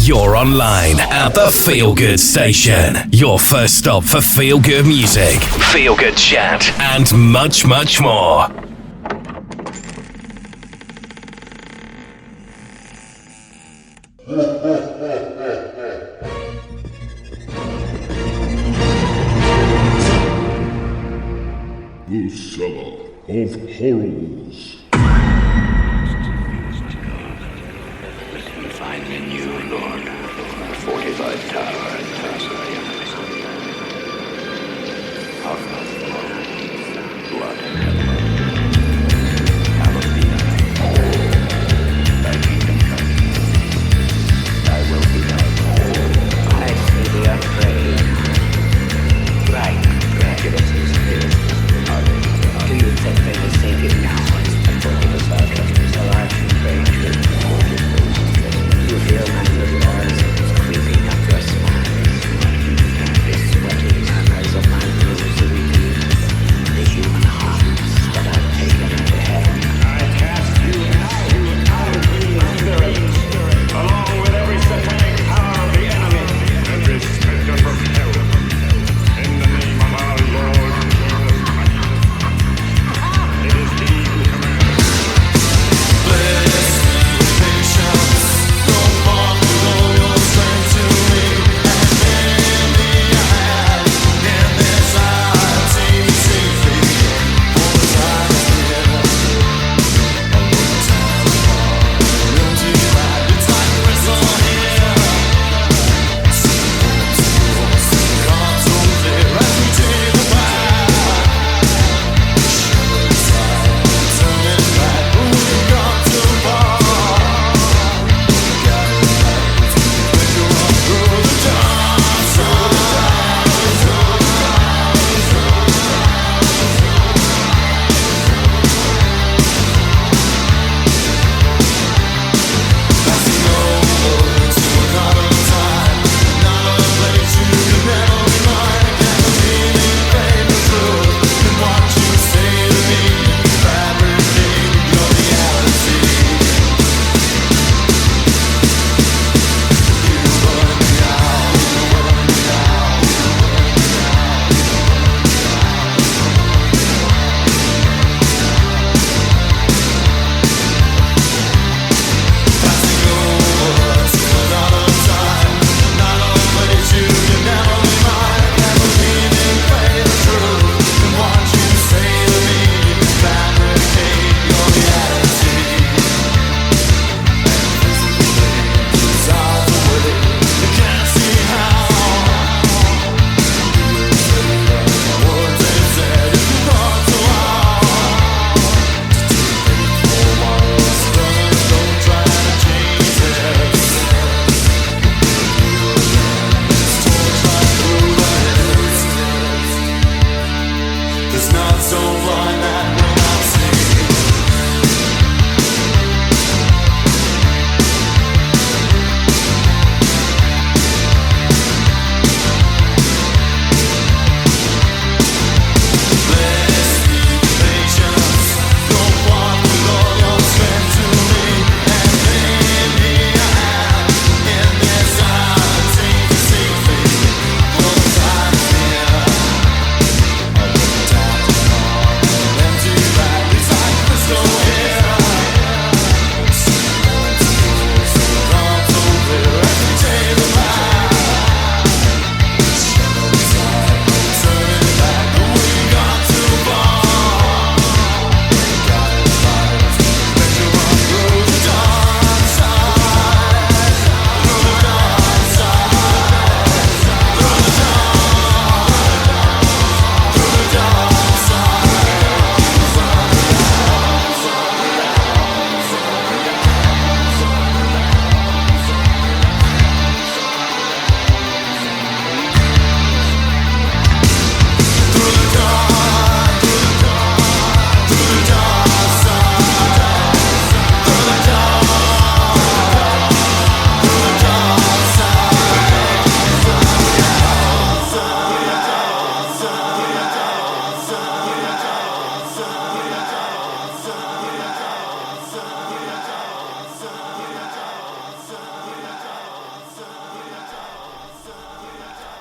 You're online at the Feelgood Station, your first stop for feel-good music, feel-good chat, and much, much more. The Cellar of Horrors. Find in you, Lord, a fortified tower and castle of blood and hallowed be thy kingdom come. Thy will be done. I see the unafraid. Right, prejudices. Do you think they will save you now? So I should pray to you feel my little eyes creeping up your spine.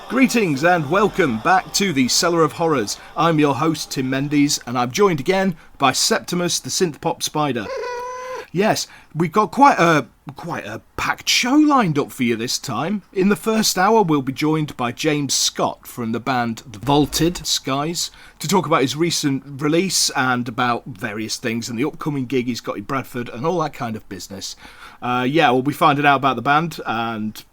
Greetings and welcome back to the Cellar of Horrors. I'm your host, Tim Mendes, and I'm joined again by Septimus the Synthpop Spider. Yes, we've got quite a packed show lined up for you this time. In the first hour, we'll be joined by James Scott from the band The Vaulted Skies to talk about his recent release and about various things and the upcoming gig he's got in Bradford and all that kind of business. We'll be finding out about the band and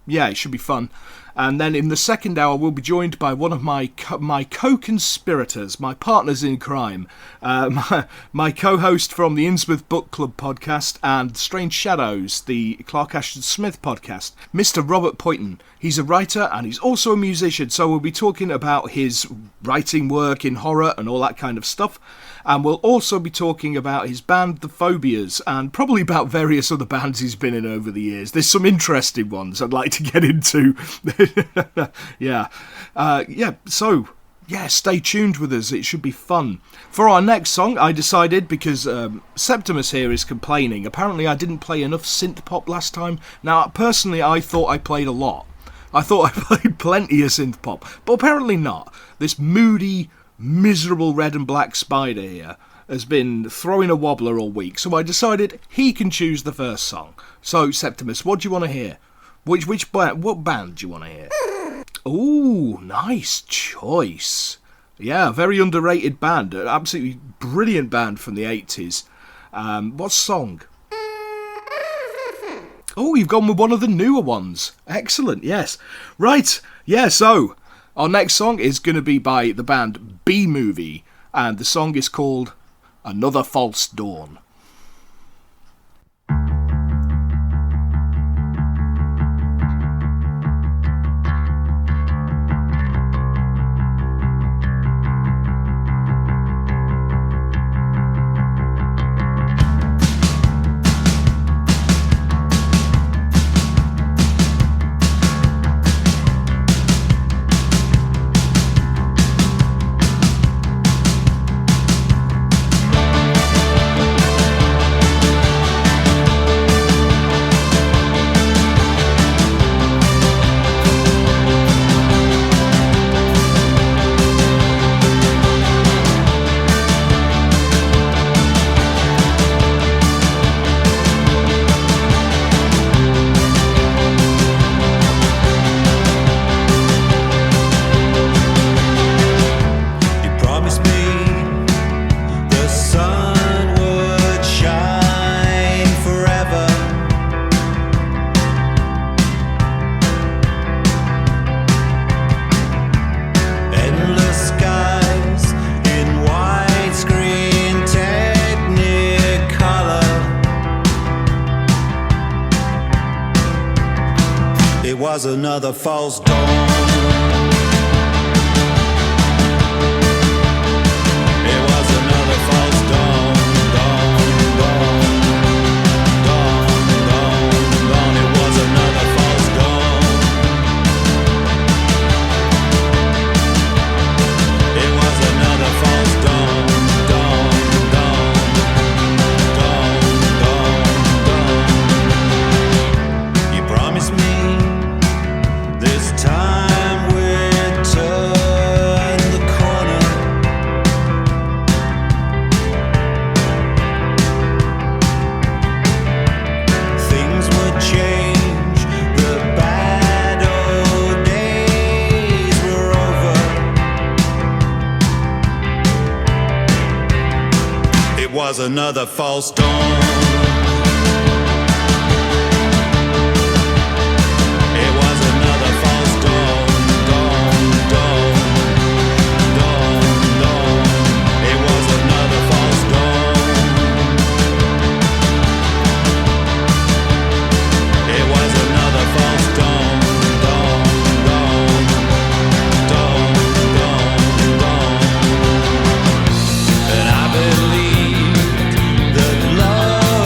it should be fun. And then in the second hour, we'll be joined by one of my co-conspirators, my partners in crime, my co-host from the Innsmouth Book Club podcast and Strange Shadows, the Clark Ashton Smith podcast, Mr. Robert Poyton. He's a writer and he's also a musician, so we'll be talking about his writing work in horror and all that kind of stuff. And we'll also be talking about his band, The Phobias, and probably about various other bands he's been in over the years. There's some interesting ones I'd like to get into. Stay tuned with us. It should be fun. For our next song, I decided, because Septimus here is complaining, apparently I didn't play enough synth pop last time. Now, personally, I thought I played a lot. I thought I played plenty of synth pop, but apparently not. This moody, miserable red and black spider here has been throwing a wobbler all week, so I decided he can choose the first song. So, Septimus, what do you want to hear? What band do you want to hear? Ooh, nice choice. Yeah, very underrated band. An absolutely brilliant band from the 80s. What song? Oh, you've gone with one of the newer ones. Excellent, yes. Right, so our next song is going to be by the band B-Movie, and the song is called Another False Dawn. Another false dawn. It was another false dawn, dawn, dawn, dawn, dawn, dawn. It was another false dawn. It was another false dawn, dawn, dawn, dawn, dawn, dawn. You promised me this time we'd turn the corner. Things would change, the bad old days were over. It was another false dawn. And I believed that love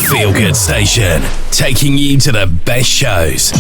Feelgood Station, taking you to the best shows.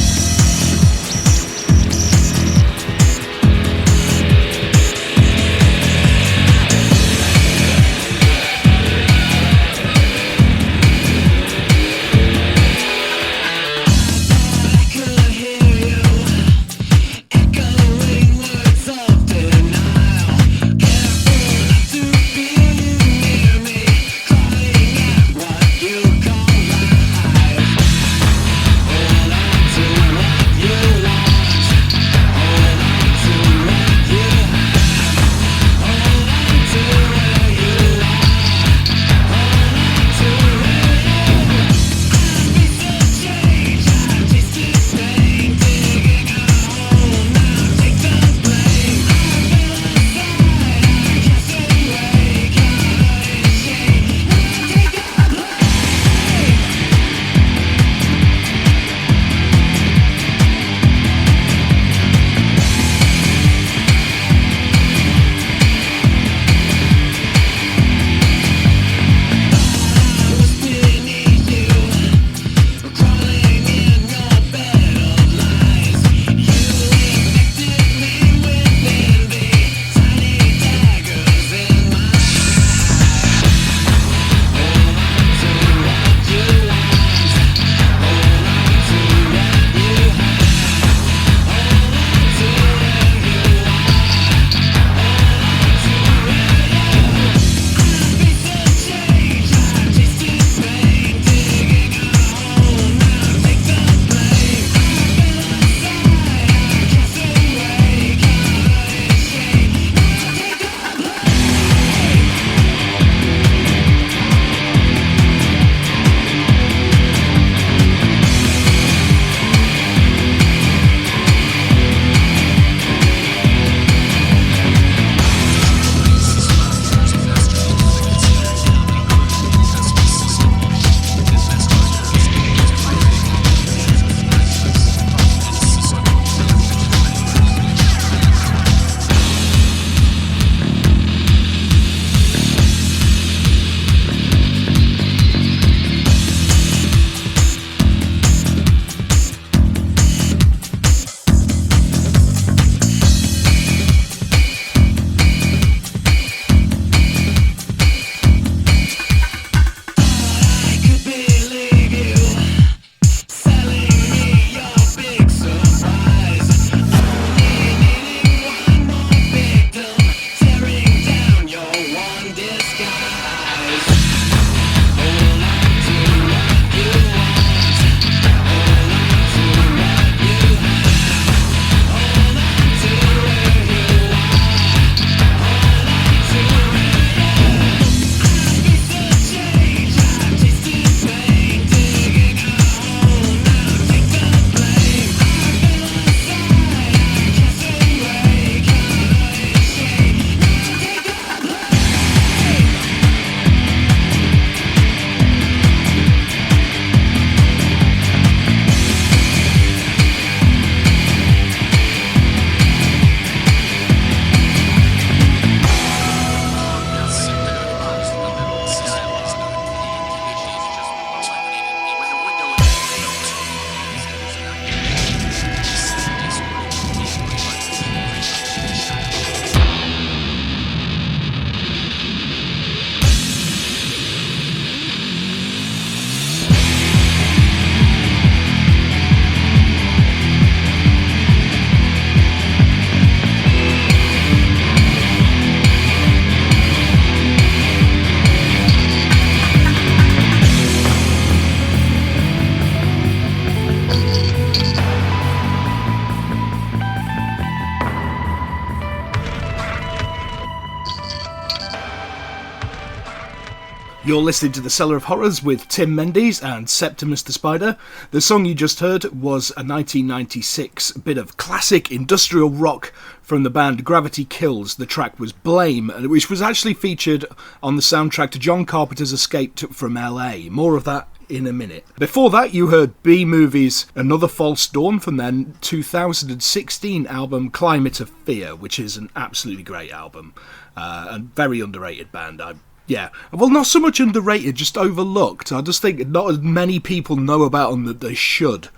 You're listening to the Cellar of Horrors with Tim Mendes and Septimus the Spider. The song you just heard was a 1996 bit of classic industrial rock from the band Gravity Kills. The track was Blame, which was actually featured on the soundtrack to John Carpenter's Escape from LA. More of that in a minute. Before that, you heard B-Movie's Another False Dawn from their 2016 album Climate of Fear, which is an absolutely great album and very underrated band. Yeah, well, not so much underrated, just overlooked. I just think not as many people know about them that they should.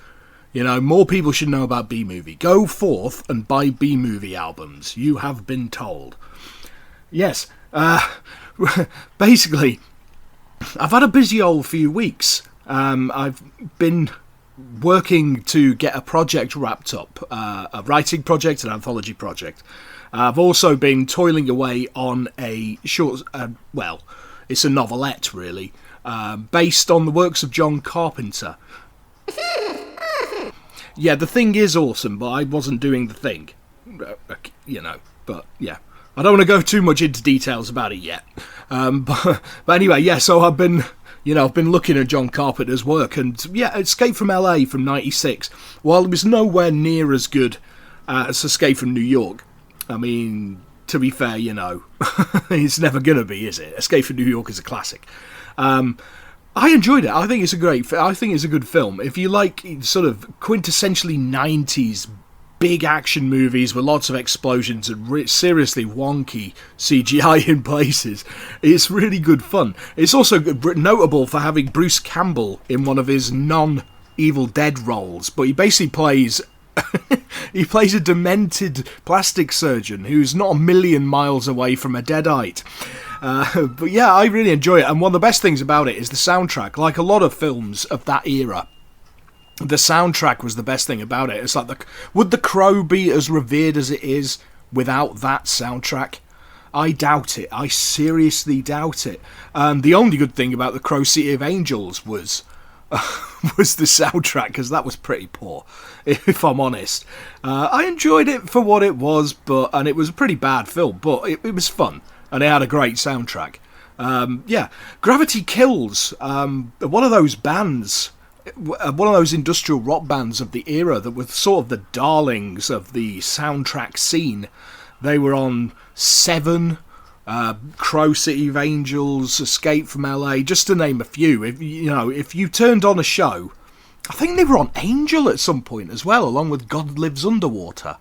You know, more people should know about B-Movie. Go forth and buy B-Movie albums. You have been told. Yes, basically, I've had a busy old few weeks. I've been working to get a project wrapped up, a writing project, an anthology project. I've also been toiling away on a short, it's a novelette, really, based on the works of John Carpenter. Yeah, the thing is awesome, but I wasn't doing the thing. You know, but yeah. I don't want to go too much into details about it yet. But anyway, yeah, so I've been looking at John Carpenter's work, and yeah, Escape from LA from 96, while it was nowhere near as good as Escape from New York. I mean, to be fair, you know, it's never going to be, is it? Escape from New York is a classic. I enjoyed it. I think it's a good film. If you like sort of quintessentially 90s big action movies with lots of explosions and seriously wonky CGI in places, it's really good fun. It's also notable for having Bruce Campbell in one of his non-Evil Dead roles, but he basically plays he plays a demented plastic surgeon who's not a million miles away from a deadite. But yeah, I really enjoy it, and one of the best things about it is the soundtrack. Like a lot of films of that era, the soundtrack was the best thing about it. It's like, would The Crow be as revered as it is without that soundtrack? I doubt it. I seriously doubt it. The only good thing about The Crow City of Angels was the soundtrack, because that was pretty poor, if I'm honest. I enjoyed it for what it was, and it was a pretty bad film, but it was fun, and it had a great soundtrack. Yeah, Gravity Kills, one of those bands, one of those industrial rock bands of the era that were sort of the darlings of the soundtrack scene. They were on Seven, Crow City of Angels, Escape from LA, just to name a few. If you turned on a show, I think they were on Angel at some point as well, along with God Lives Underwater.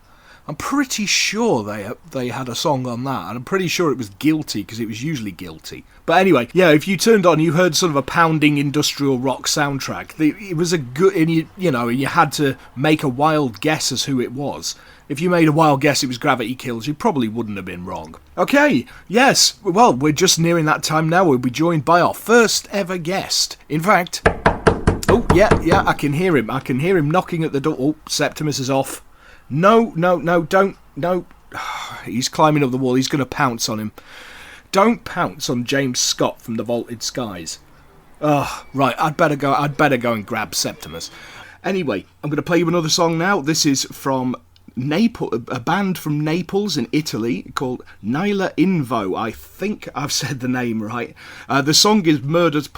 I'm pretty sure they had a song on that, and I'm pretty sure it was Guilty, because it was usually Guilty. But anyway, yeah, if you turned on, you heard sort of a pounding industrial rock soundtrack. It was a good, and you had to make a wild guess as who it was. If you made a wild guess it was Gravity Kills, you probably wouldn't have been wrong. Okay, yes, well, we're just nearing that time now. We'll be joined by our first ever guest. In fact, oh, yeah, I can hear him. I can hear him knocking at the door. Oh, Septimus is off. No, don't. He's climbing up the wall. He's going to pounce on him. Don't pounce on James Scott from the Vaulted Skies. Right, I'd better go and grab Septimus. Anyway, I'm going to play you another song now. This is from a band from Naples in Italy called Neila Invo. I think I've said the name right. The song is Murder's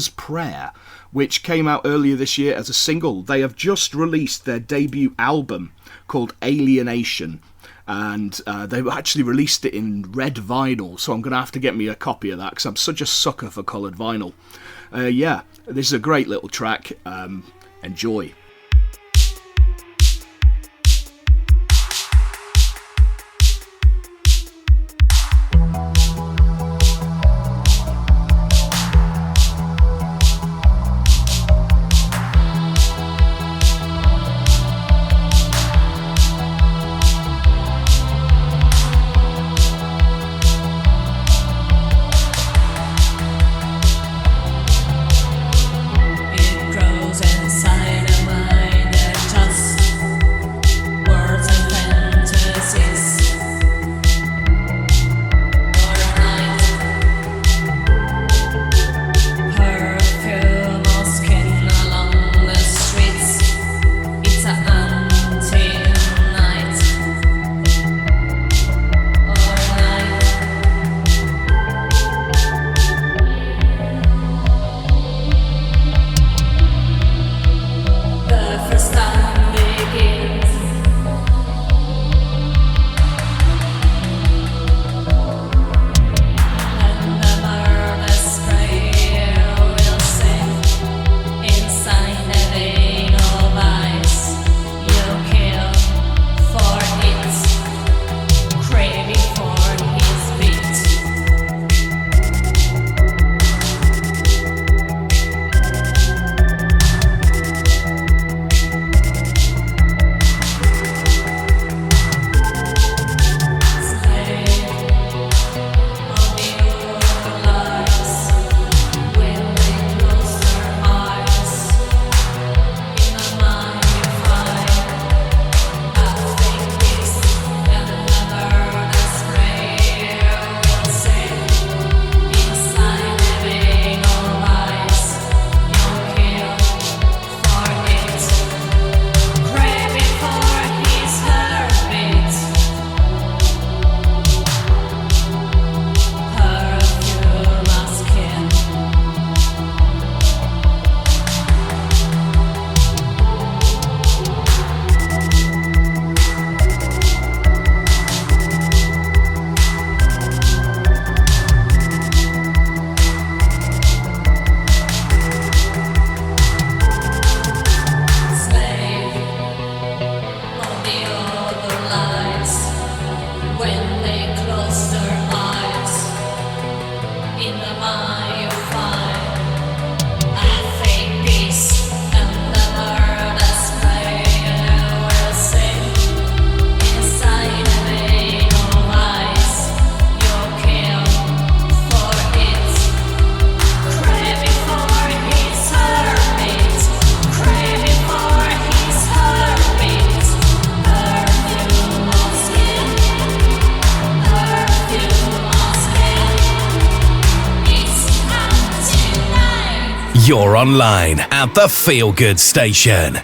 Prayer, which came out earlier this year as a single. They have just released their debut album called Alienation, and they've actually released it in red vinyl, so I'm going to have to get me a copy of that, because I'm such a sucker for coloured vinyl. Yeah, this is a great little track. Enjoy. It grows inside of us. you're online at the Feelgood Station.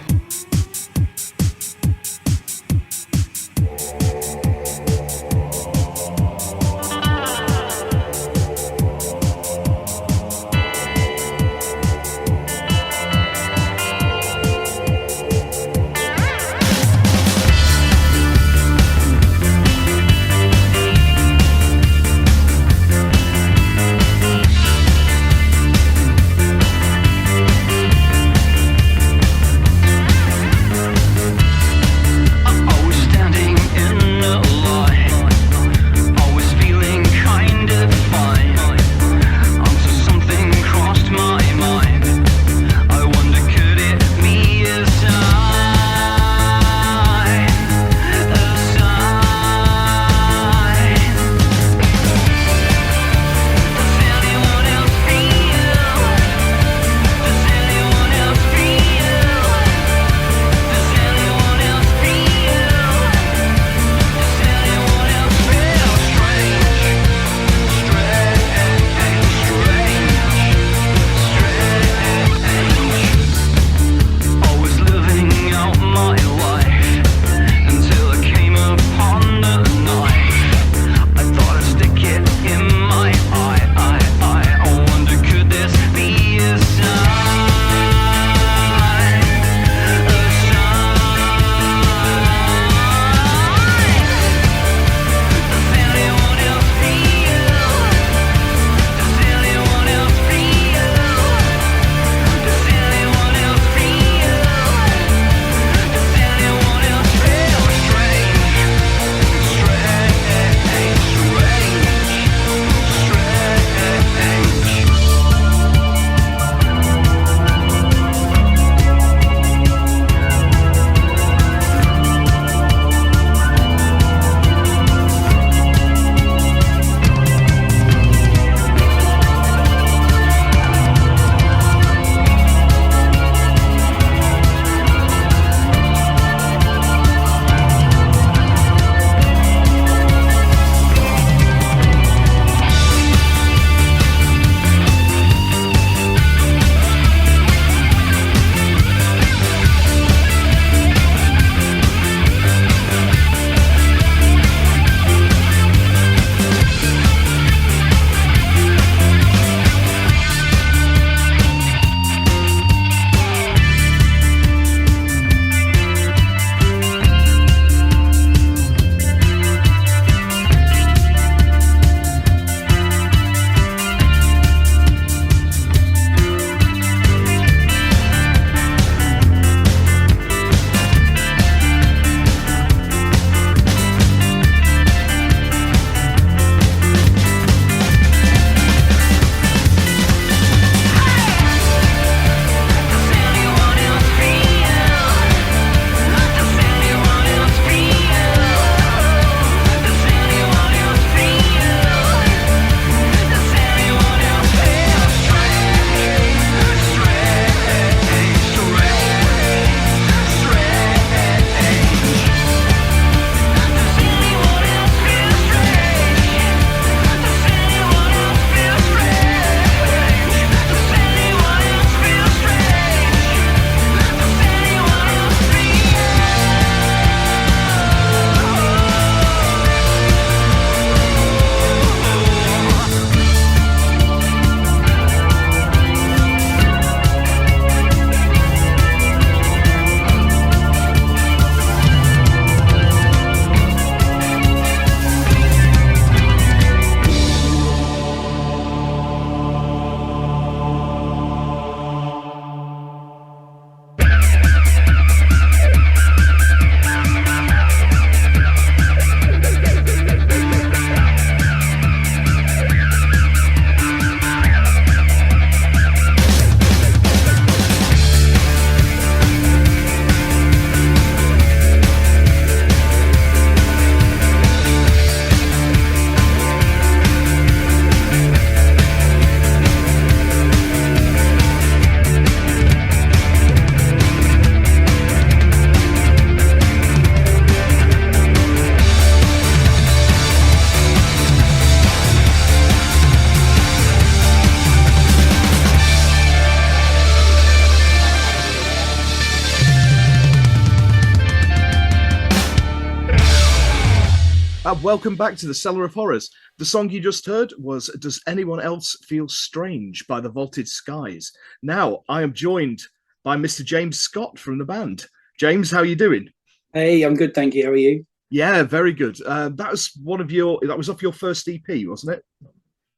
Welcome back to the Cellar of Horrors. The song you just heard was Does Anyone Else Feel Strange by the Vaulted Skies. Now, I am joined by Mr. James Scott from the band. James, how are you doing? Hey, I'm good, thank you. How are you? Yeah, very good. That was off your first EP, wasn't it?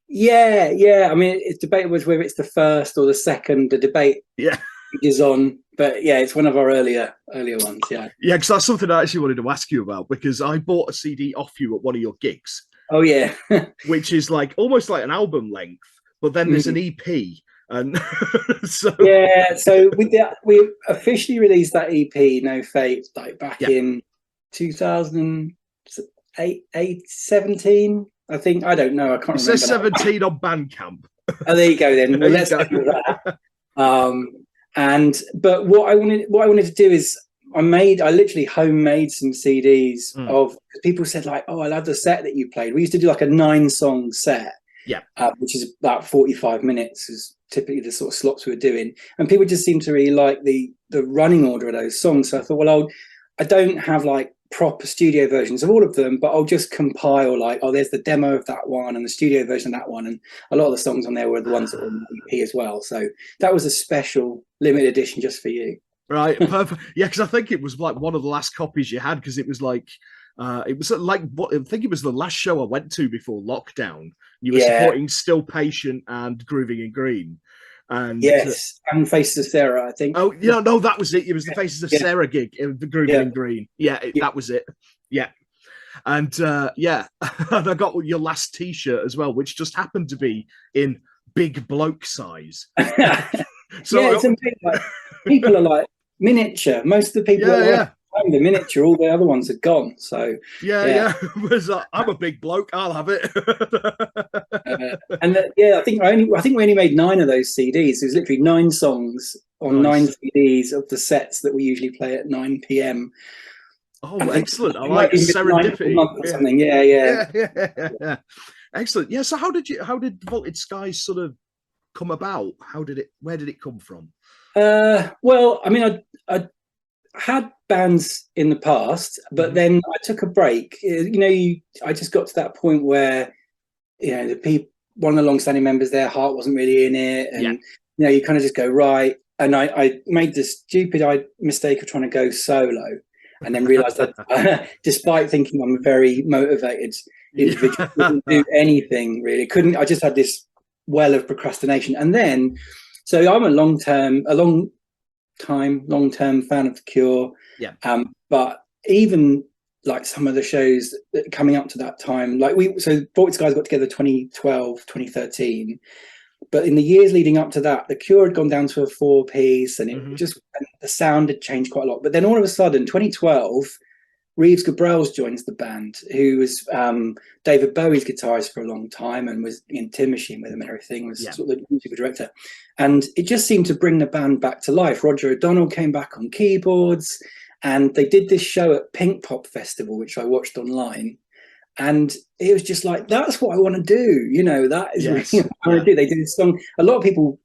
Yeah. I mean, it's debatable whether it's the first or the second. The debate is on, but yeah, it's one of our earlier ones. Yeah, because that's something I actually wanted to ask you about, because I bought a CD off you at one of your gigs. Oh yeah, which is like almost like an album length, but then there's an EP, and so we officially released that EP, No Fate, like back in 2017. I think, I don't know. I can't remember. It says 17 on Bandcamp. Oh, there you go then. Well, let's go with that. But what I wanted to do is I literally homemade some CDs of, people said like, oh, I love the set that you played. We used to do like a 9-song set, which is about 45 minutes is typically the sort of slots we were doing. And people just seemed to really like the running order of those songs. So I thought, well, I don't have like proper studio versions of all of them, but I'll just compile like, oh, there's the demo of that one and the studio version of that one, and a lot of the songs on there were the ones that were on the EP as well. So that was a special limited edition just for you. Right, perfect. Yeah, because I think it was like one of the last copies you had, because it was like I think it was the last show I went to before lockdown. You were supporting Still Patient and Grooving in Green. And yes, and Faces of Sarah, I think. Oh, yeah, no, that was it. It was the Faces of Sarah gig, the Grooving in Green. That was it. Yeah. And and I got your last T-shirt as well, which just happened to be in big bloke size. So it's a bit like, people are like miniature. Most of the people are the miniature. All the other ones are gone. So I'm a big bloke. I'll have it. I think we only made 9 of those CDs. It was literally 9 songs on 9 CDs of the sets that we usually play at 9 p.m. Oh, excellent! I like serendipity. Or something. Yeah. Excellent. Yeah. So how did Vaulted Skies sort of come about? Where did it come from? Well, I mean, I had bands in the past, but then I took a break. I just got to that point where, one of the long-standing members, their heart wasn't really in it, and you kind of just go right. And I made the stupid mistake of trying to go solo, and then realised that despite thinking I'm a very motivated individual, couldn't do anything really. I just had this well of procrastination, and then so I'm a long-term fan of The Cure. But even like some of the shows that coming up to that time, like Vaulted Skies got together 2012, 2013. But in the years leading up to that, The Cure had gone down to a 4-piece, and the sound had changed quite a lot. But then all of a sudden, 2012, Reeves Gabrels joins the band, who was David Bowie's guitarist for a long time and was in Tin Machine with him and everything, was sort of the musical director. And it just seemed to bring the band back to life. Roger O'Donnell came back on keyboards, and they did this show at Pink Pop Festival, which I watched online. And it was just like, that's what I want to do. That is really what I want to do. They did this song. A lot of people,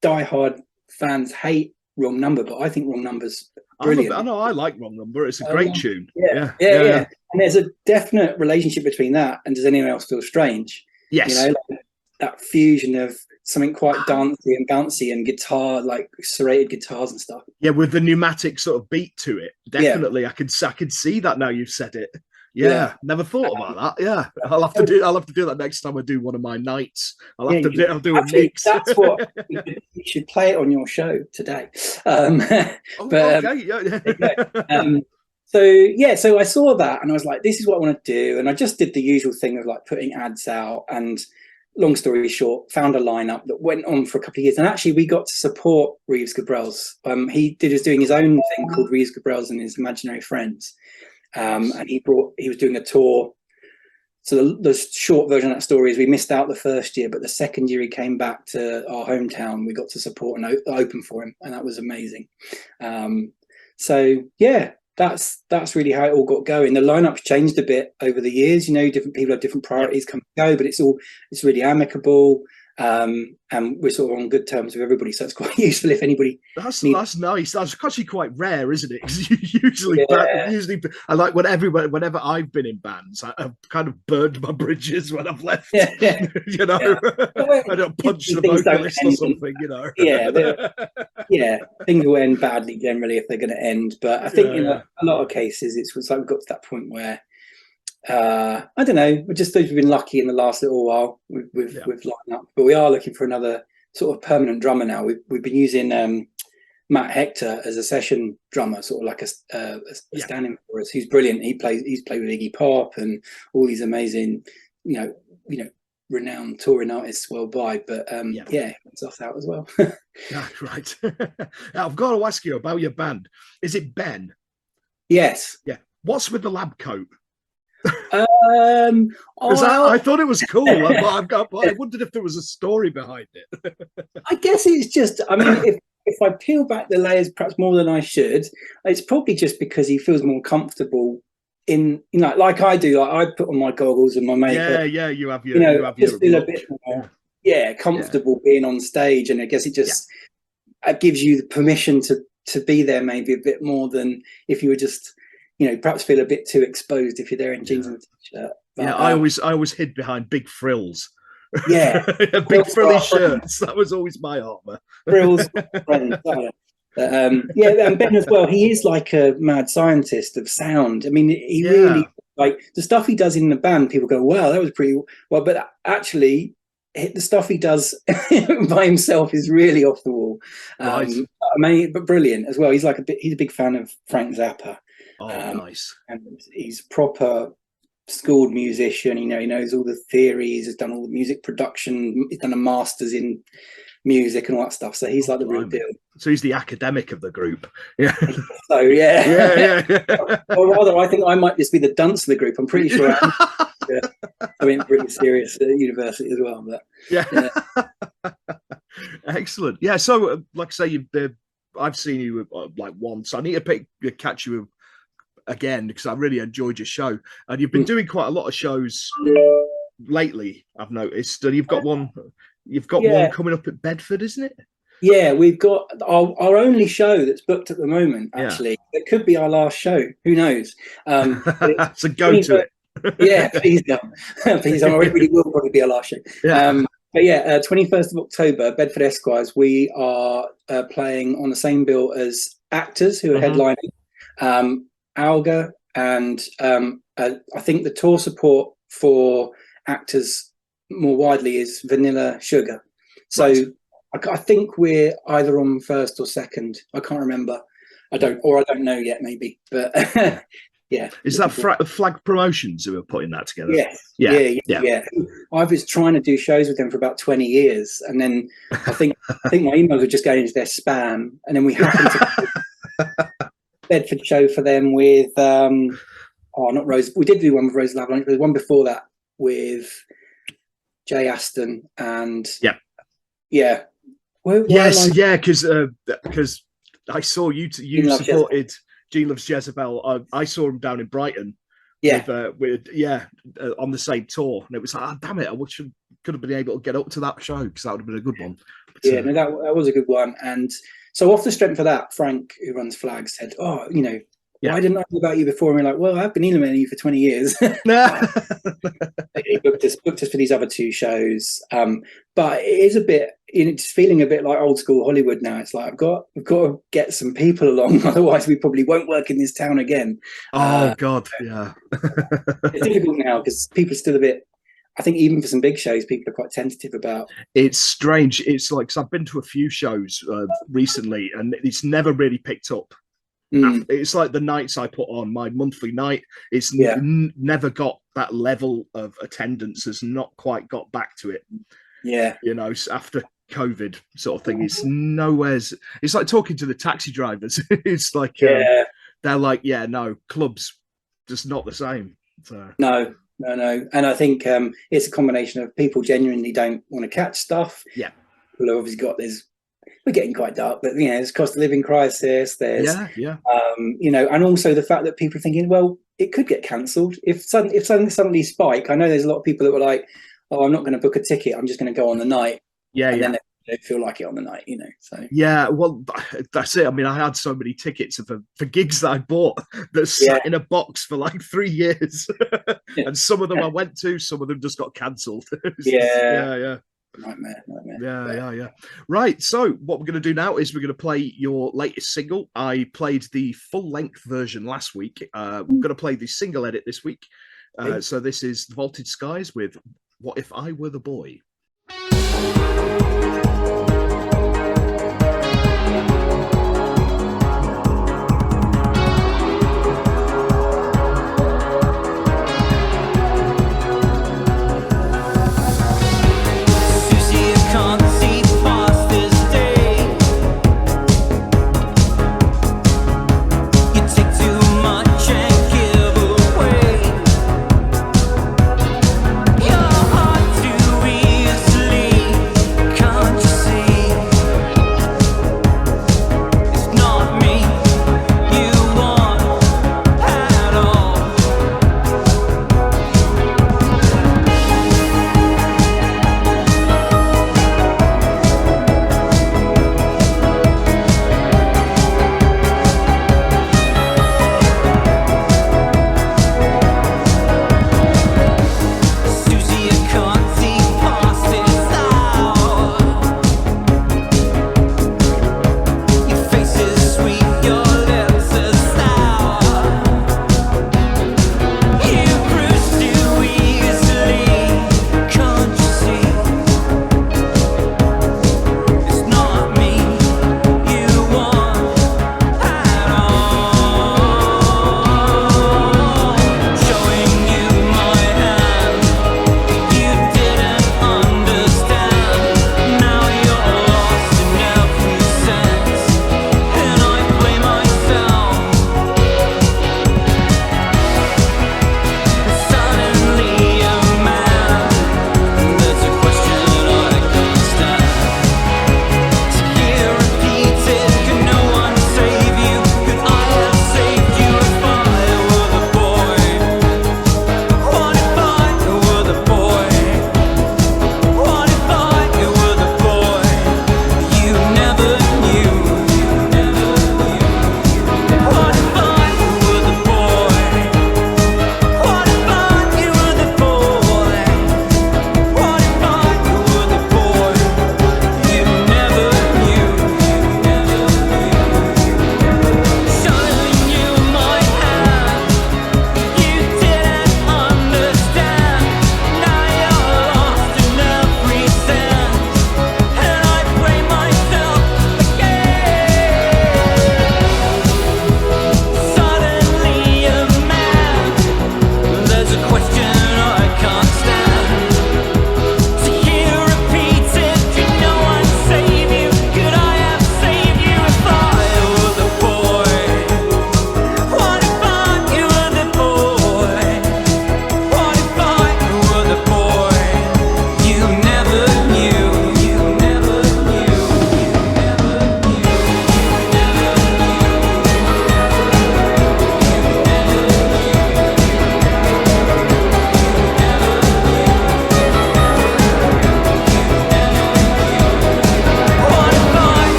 diehard fans, hate Wrong Number, but I think Wrong Number's brilliant. I know, I like Wrong Number. It's a great tune. Yeah. And there's a definite relationship between that and Does Anyone Else Feel Strange? Yes. Like that fusion of something quite dancey and bouncy and guitar, like serrated guitars and stuff. Yeah, with the pneumatic sort of beat to it. Definitely, I could see that now you've said it. Yeah, never thought about that. Yeah, I'll have to do that next time I do one of my nights. I'll do a mix. That's what you should play it on your show today. So I saw that and I was like, this is what I want to do. And I just did the usual thing of like putting ads out, and long story short, found a lineup that went on for a couple of years. And actually we got to support Reeves Gabrels. He was doing his own thing called Reeves Gabrels and His Imaginary Friends. And he was doing a tour. So the short version of that story is we missed out the first year, but the second year he came back to our hometown, we got to support and open for him, and that was amazing. That's really how it all got going. The lineup's changed a bit over the years. Different people have different priorities come and go, but it's really amicable. and we're sort of on good terms with everybody, so it's quite useful if anybody That's needs. nice. That's actually quite rare, isn't it? Because usually, Yeah. usually, I like whenever I've been in bands, I've kind of burned my bridges when I've left. Yeah, yeah, You know, yeah. Well, I don't punch the things don't vocalist or end. something. You know. Yeah, things will end badly generally if they're going to end. But I think in Yeah. a lot of cases, it's like we've got to that point where I don't know. We just thought we've been lucky in the last little while with lining up, but we are looking for another sort of permanent drummer now. We've been using Matt Hector as a session drummer, sort of like a stand-in for us. He's brilliant. He's played with Iggy Pop and all these amazing, you know, renowned touring artists worldwide. But it's off out as well. Yeah, right. Now, I've got to ask you about your band. Is it Ben? Yes. Yeah. What's with the lab coat? Um, Because oh, I thought it was cool, but I wondered if there was a story behind it. I guess it's just, I mean, if I peel back the layers perhaps more than I should, it's probably just because he feels more comfortable in, you know, like I do. Like I put on my goggles and my makeup. Yeah, you have your, just feel a bit more, comfortable being on stage. And I guess it just it gives you the permission to be there maybe a bit more than if you were just, you know, perhaps feel a bit too exposed if you're there in jeans and a t-shirt. But, I always hid behind big frills. Yeah. Big frilly shirts. That was always my armour. Frills, friends. And Ben as well. He is like a mad scientist of sound. I mean, he really, like the stuff he does in the band. People go, "Wow, that was pretty well," but actually, the stuff he does by himself is really off the wall. But brilliant as well. He's a big fan of Frank Zappa. Oh, nice. And he's proper schooled musician. You know, he knows all the theories. Has done all the music production. He's done a master's in music and all that stuff. So he's like the real deal. So he's the academic of the group. Yeah. So yeah. Or rather, I think I might just be the dunce of the group. I'm pretty sure. I mean, pretty serious at university as well. But yeah. Excellent. Yeah. So, like I say, I've seen you like once. I need to catch you again because I really enjoyed your show, and you've been doing quite a lot of shows lately. I've noticed, and you've got one coming up at Bedford, isn't it? Yeah, we've got our only show that's booked at the moment. Actually, it could be our last show. Who knows? So go to it. Yeah, please don't. Please don't. It really will probably be our last show. Yeah. But yeah, 21st of October, Bedford Esquires. We are playing on the same bill as Actors, who are headlining. Alga, and I think the tour support for Actors more widely is Vanilla Sugar. So I think we're either on first or second. I can't remember. I don't know yet, maybe. But yeah. Is that Flag Promotions who are putting that together? Yes. Yeah. I was trying to do shows with them for about 20 years, and then I think my emails were just going into their spam, and then we happened to Bedford show for them with not Rose. We did do one with Rose Laverne. There was one before that with Jay Aston and because I saw you supported Gene Loves Jezebel. I saw him down in Brighton. On the same tour, and it was like, damn it, I could have been able to get up to that show because that would have been a good one. But, that was a good one. And so off the strength of that, Frank, who runs Flag, said, why didn't I know about you before? And we're like, well, I've been emailing you for 20 years. He booked us for these other two shows. But it is a bit, it's feeling a bit like old school Hollywood now. It's like, we've got to get some people along, otherwise we probably won't work in this town again. Oh, God, yeah. It's difficult now because people are still a bit, I think even for some big shows, people are quite tentative about. It's strange. It's like, 'cause I've been to a few shows recently and it's never really picked up. It's like the nights I put on, my monthly night, it's never got that level of attendance, has not quite got back to it. Yeah. After COVID sort of thing, it's nowhere's, it's like talking to the taxi drivers. It's like, they're like, no, clubs just not the same. So. No. And I think it's a combination of people genuinely don't want to catch stuff. Yeah. People have obviously we're getting quite dark, but there's cost of living crisis. There's and also the fact that people are thinking, well, it could get cancelled if something suddenly spike. I know there's a lot of people that were like, oh, I'm not going to book a ticket. I'm just going to go on the night. Yeah, and yeah. then they don't feel like it on the night, So Yeah, well, that's it. I mean, I had so many tickets for gigs that I bought that sat in a box for like 3 years, and some of them I went to, some of them just got cancelled. Yeah. Nightmare. Yeah. Right. So what we're going to do now is we're going to play your latest single. I played the full length version last week. We're going to play the single edit this week. So this is The Vaulted Skies with What If I Were the Boy.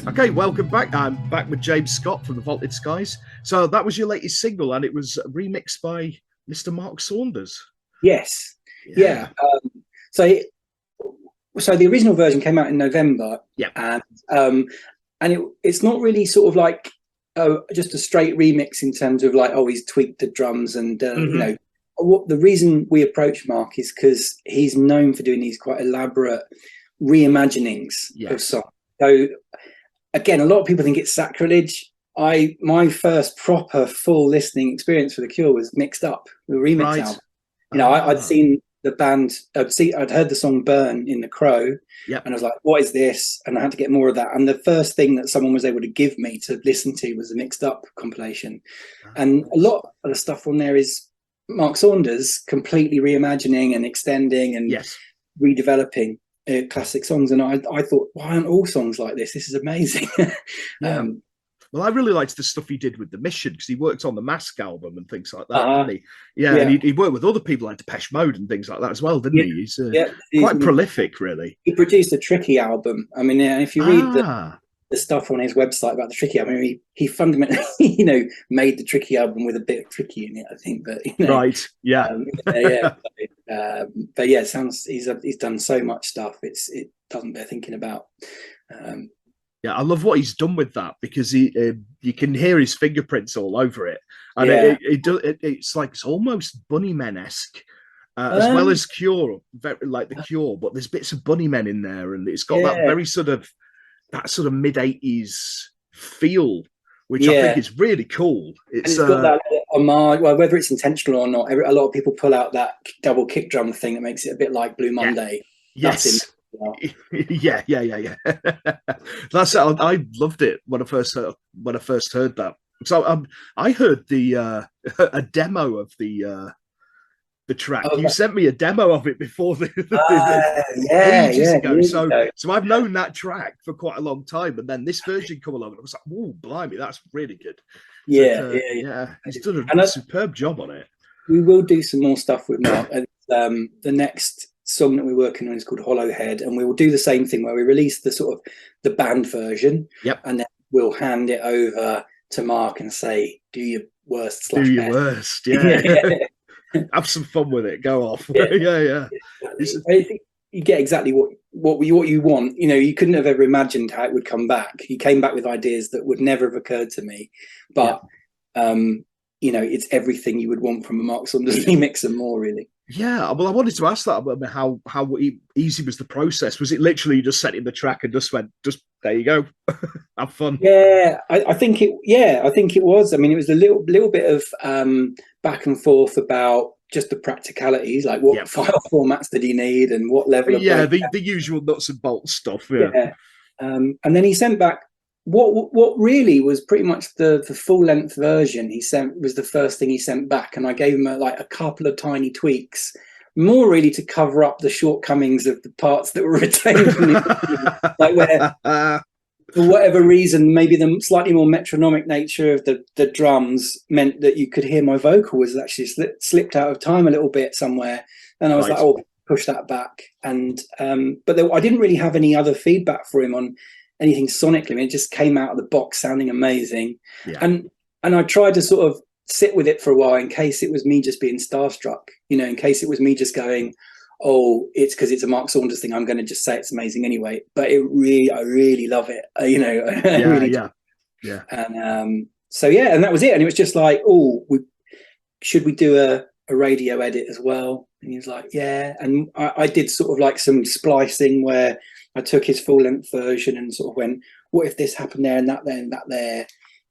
Okay, welcome back. I'm back with James Scott from The Vaulted Skies. So that was your latest single, and it was remixed by Mr. Mark Saunders. Yes. Yeah. So the original version came out in November. Yeah. And it's not really sort of like just a straight remix in terms of like, he's tweaked the drums and what the reason we approached Mark is because he's known for doing these quite elaborate reimaginings of songs. So again, a lot of people think it's sacrilege. My first proper full listening experience for The Cure was Mixed Up, the remix album. I'd seen the band. I'd heard the song "Burn" in The Crow, Yep. and I was like, "What is this?" And I had to get more of that. And the first thing that someone was able to give me to listen to was a mixed up compilation, and a lot of the stuff on there is Mark Saunders completely reimagining and extending and redeveloping classic songs. And I thought, why aren't all songs like this? This is amazing. Well, I really liked the stuff he did with The Mission, because he worked on the Mask album and things like that, didn't he? And he worked with other people like Depeche Mode and things like that as well, didn't he? He's quite prolific, really. He produced a Tricky album. I mean, if you read the stuff on his website about the Tricky album, he fundamentally, made the Tricky album with a bit of Tricky in it, I think. But right, but yeah, it sounds he's done so much stuff. It doesn't bear thinking about. Yeah, I love what he's done with that, because you can hear his fingerprints all over it, and it's like it's almost Bunnymen-esque, as well as Cure, very, like the Cure. But there's bits of Bunnymen in there, and it's got that very sort of mid-80s feel, which I think is really cool. It's got that homage. Well, whether it's intentional or not, a lot of people pull out that double kick drum thing that makes it a bit like Blue Monday. Yes. Yeah. That's it. I loved it when I first heard that. So I heard a demo of the track. You sent me a demo of it before ages ago. So I've known that track for quite a long time, and then this version come along, and I was like, "Oh, blimey, that's really good." Yeah. He's done a superb job on it. We will do some more stuff with Mark. The next song that we're working on is called Hollow Head, and we will do the same thing where we release the sort of the band version, and then we'll hand it over to Mark and say, "Do your worst." Do your worst, yeah. Have some fun with it. Go off. Yeah. I think you get exactly what you want. You couldn't have ever imagined how it would come back. He came back with ideas that would never have occurred to me, but it's everything you would want from a Mark Saunders remix and more, really. Yeah, well, I wanted to ask that about how easy was the process? Was it literally you just set in the track and just went, there you go, have fun? Yeah, I think it was. I mean, it was a little bit of back and forth about just the practicalities, like what file formats did he need and what level of the usual nuts and bolts stuff. Yeah. And then he sent back what really was pretty much the full length version. He was the first thing he sent back, and I gave him a couple of tiny tweaks, more really to cover up the shortcomings of the parts that were retained from the, like where for whatever reason maybe the slightly more metronomic nature of the drums meant that you could hear my vocal was actually slipped out of time a little bit somewhere, and I was like, push that back. And but I didn't really have any other feedback for him on anything sonically. I mean, it just came out of the box sounding amazing. And I tried to sort of sit with it for a while in case it was me just being starstruck, in case it was me just going, oh, it's because it's a Mark Saunders thing, I'm going to just say it's amazing anyway. But I really love it, And and that was it. And it was just like, should we do a radio edit as well? And he was like, yeah. And I did sort of like some splicing where I took his full length version and sort of went, what if this happened there and that there and that there?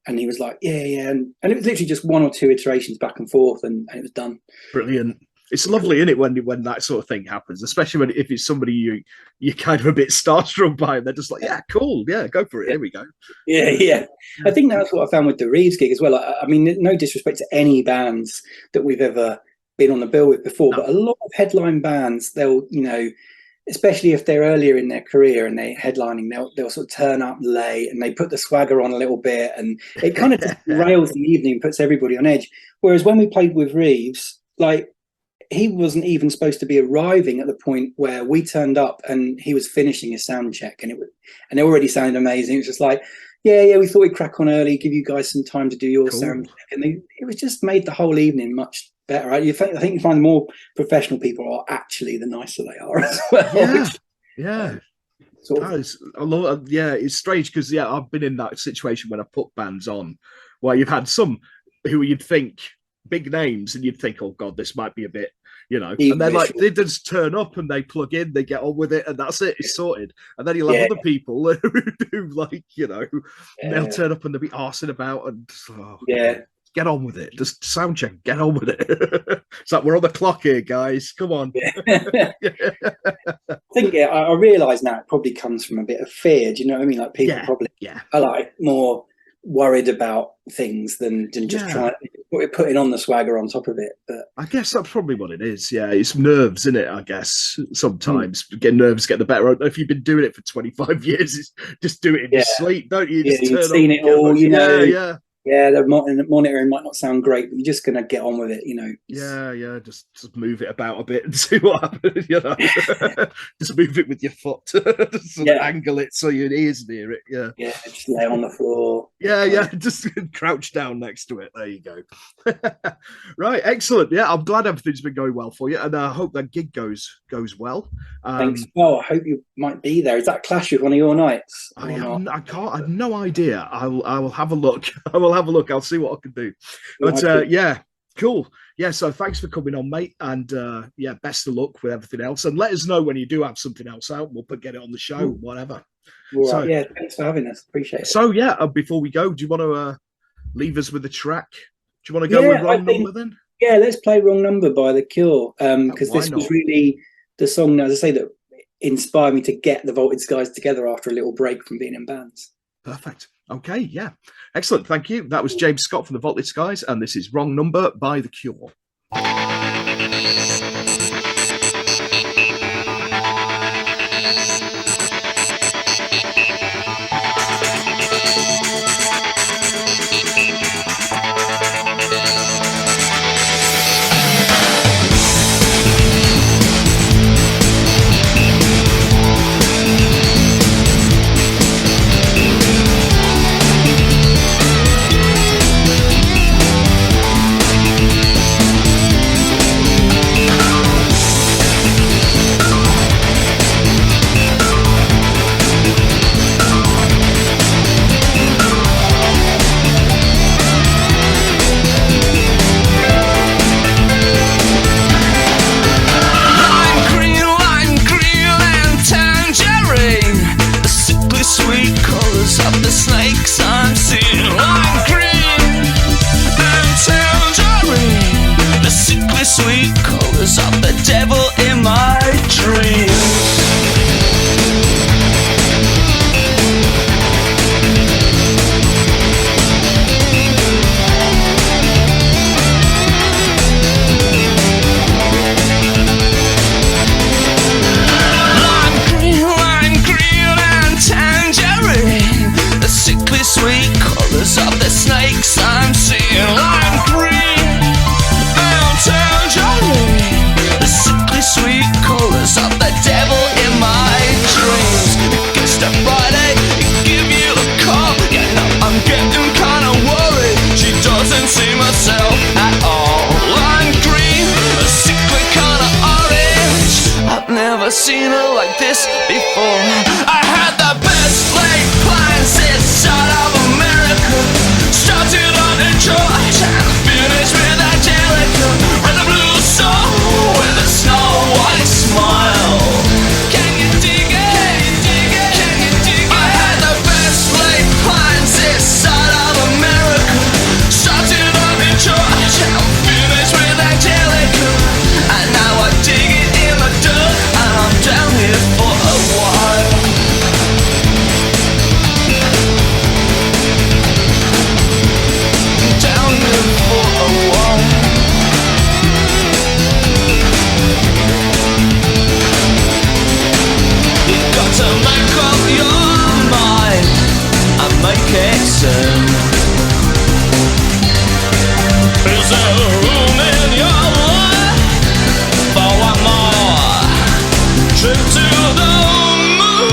And he was like, yeah. And it was literally just one or two iterations back and forth, and it was done. Brilliant. It's lovely, isn't it, when that sort of thing happens, especially if it's somebody you're kind of a bit starstruck by, and they're just like, yeah, cool, yeah, go for it, here we go. Yeah. I think that's what I found with the Reeves gig as well. I mean, no disrespect to any bands that we've ever been on the bill with before, but a lot of headline bands, they'll, especially if they're earlier in their career and they're headlining, they'll sort of turn up late and they put the swagger on a little bit, and it kind of just rails the evening, puts everybody on edge. Whereas when we played with Reeves, like, he wasn't even supposed to be arriving at the point where we turned up, and he was finishing his sound check, and it already sounded amazing. It was just like, yeah, we thought we'd crack on early, give you guys some time to do your sound check, and it was just made the whole evening much better. Right? I think you find the more professional people are actually the nicer they are as well. Yeah. I love it. Yeah, it's strange because I've been in that situation when I put bands on where you've had some who you'd think big names, and you'd think, oh god, this might be a bit, and they're like, they just turn up and they plug in, they get on with it, and that's it, it's sorted. And then you'll have other people who do, like, they'll turn up and they'll be arsing about, and get on with it. Just sound check, get on with it. It's like, we're on the clock here, guys. Come on. I think I realise now it probably comes from a bit of fear. Do you know what I mean? Like people probably are like more worried about things than just trying putting on the swagger on top of it. But I guess that's probably what it is. Yeah, it's nerves, isn't it? I guess sometimes get nerves get the better. If you've been doing it for 25 years, it's just do it in your sleep, don't you? Just you've seen it all, you know. Yeah. Yeah, the monitoring might not sound great, but you're just going to get on with it, you know. Yeah, just move it about a bit and see what happens, you know. Just move it with your foot, just sort of angle it so your ears near it, Yeah, just lay on the floor. Yeah, just crouch down next to it. There you go. Right, excellent. Yeah, I'm glad everything's been going well for you, and I hope that gig goes well. Thanks. Well, I hope you might be there. Is that clash with one of your nights? I have no idea. I will have a look. I'll see what I can do. But yeah, cool. Yeah, so thanks for coming on, mate. And yeah, best of luck with everything else. And let us know when you do have something else out. We'll get it on the show, whatever. Right. So, yeah, thanks for having us. Appreciate it. So yeah, before we go, do you want to leave us with a track? Do you want to go with Wrong Number then? Yeah, let's play Wrong Number by The Cure. Because this was really the song, as I say, that inspired me to get the Voltage guys together after a little break from being in bands. Perfect. Okay, yeah. Excellent, thank you. That was James Scott from the Voltage Skies, and this is Wrong Number by The Cure. Seen her like this before. I had the best laid plans this side of America. Started on Detroit and finished with Angelica. Read the blue soul with a snow white smile. Can you dig it? Can you dig it? I had the best laid plans this side of America. Started on Detroit and finished with Angelica. And now I dig it in the dirt. I'm down here for a while. Down here for a while. You got to make up your mind and make it soon. Is there room in your life for one more trip to the moon?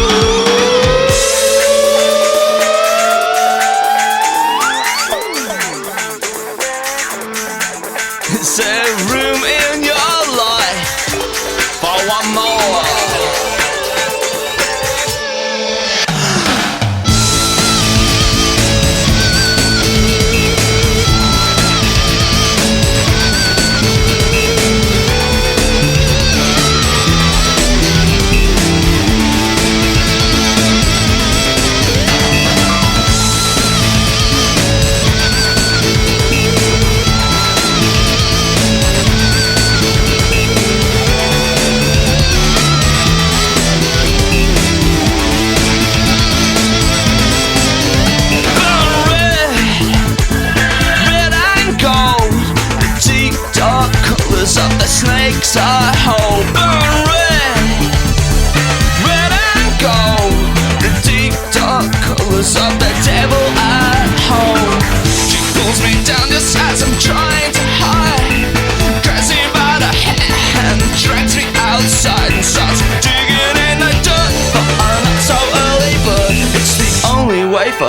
Is there room in your life for one more?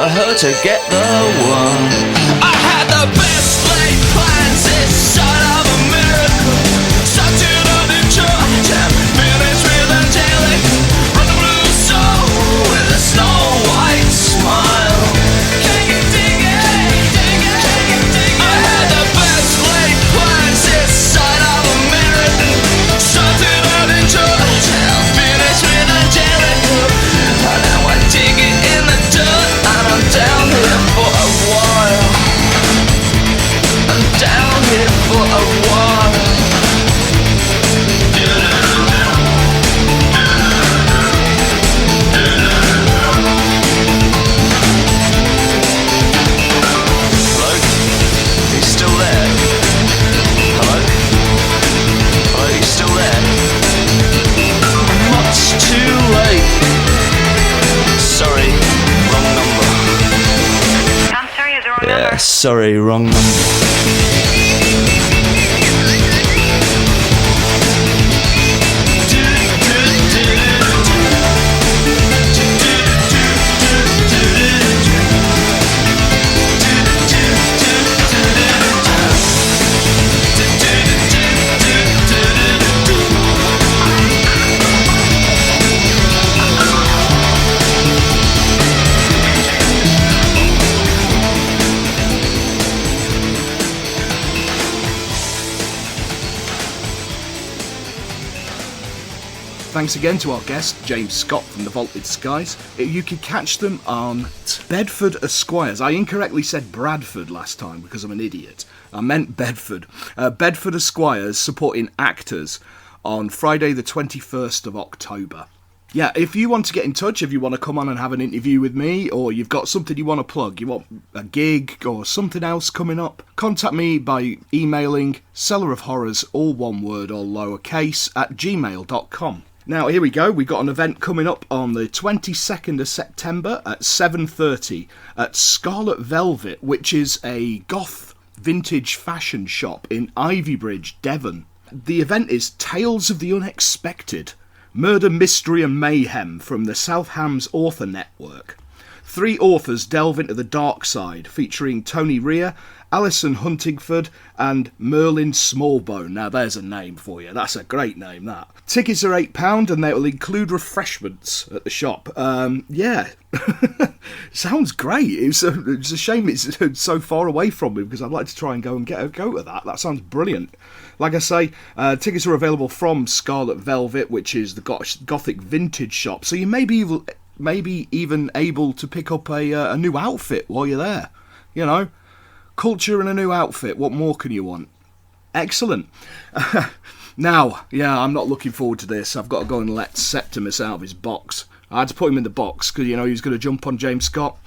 her to get the one. I had the best laid plans this side of America. Started out in church and finished with angelic. Run the blue soul with a snow white smile. Can you dig it? I had the best laid plans this side of America. Started out in church and finished with angelic. And now I dig it in the dirt and I'm down here for a while. I'm down here for a while. Hello? He's still there? Hello? Hello, he's still there? Much too late. Sorry, wrong number. I'm sorry, is the wrong Yeah, number? sorry, wrong number. Thanks again to our guest, James Scott from the Vaulted Skies. You can catch them on Bedford Esquires. I incorrectly said Bradford last time because I'm an idiot. I meant Bedford. Bedford Esquires supporting actors on Friday the 21st of October. Yeah, if you want to get in touch, if you want to come on and have an interview with me, or you've got something you want to plug, you want a gig or something else coming up, contact me by emailing cellarofhorrors, all one word or lowercase, at gmail.com. Now, here we go. We've got an event coming up on the 22nd of September at 7:30 at Scarlet Velvet, which is a goth vintage fashion shop in Ivybridge, Devon. The event is Tales of the Unexpected, Murder, Mystery and Mayhem from the South Hams Author Network. 3 authors delve into the dark side, featuring Tony Rea, Alison Huntingford and Merlin Smallbone. Now there's a name for you. That's a great name, that. Tickets are £8 and they will include refreshments at the shop. Yeah, sounds great. It's a shame it's so far away from me because I'd like to try and go and get a go to that. That sounds brilliant. Like I say, tickets are available from Scarlet Velvet, which is the Gothic vintage shop. So you may be even able to pick up a new outfit while you're there. You know, culture and a new outfit. What more can you want? Excellent. Now, yeah, I'm not looking forward to this. I've got to go and let Septimus out of his box. I had to put him in the box because, you know, he was going to jump on James Scott.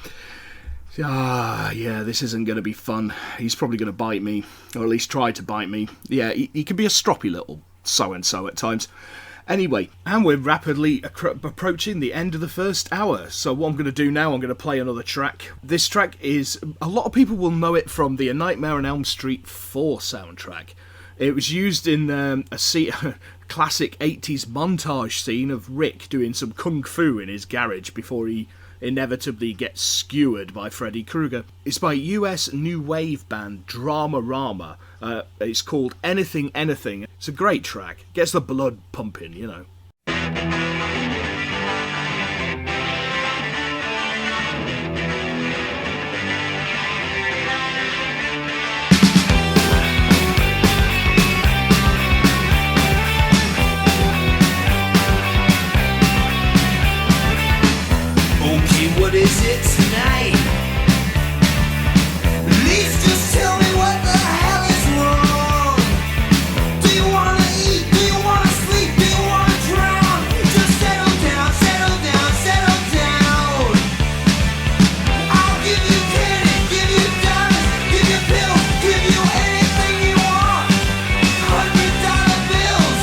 Yeah, this isn't going to be fun. He's probably going to bite me, or at least try to bite me. Yeah, he can be a stroppy little so-and-so at times. Anyway, and we're rapidly approaching the end of the first hour. So what I'm going to do now, I'm going to play another track. This track is, a lot of people will know it from the A Nightmare on Elm Street 4 soundtrack. It was used in a classic 80s montage scene of Rick doing some kung fu in his garage before he inevitably gets skewered by Freddy Krueger. It's by US new wave band Dramarama. It's called Anything Anything. It's a great track. Gets the blood pumping, you know. What is it tonight? At least just tell me what the hell is wrong. Do you wanna eat? Do you wanna sleep? Do you wanna drown? Just settle down, settle down, settle down. I'll give you candy, give you diamonds, give you pills, give you anything you want. $100 bills.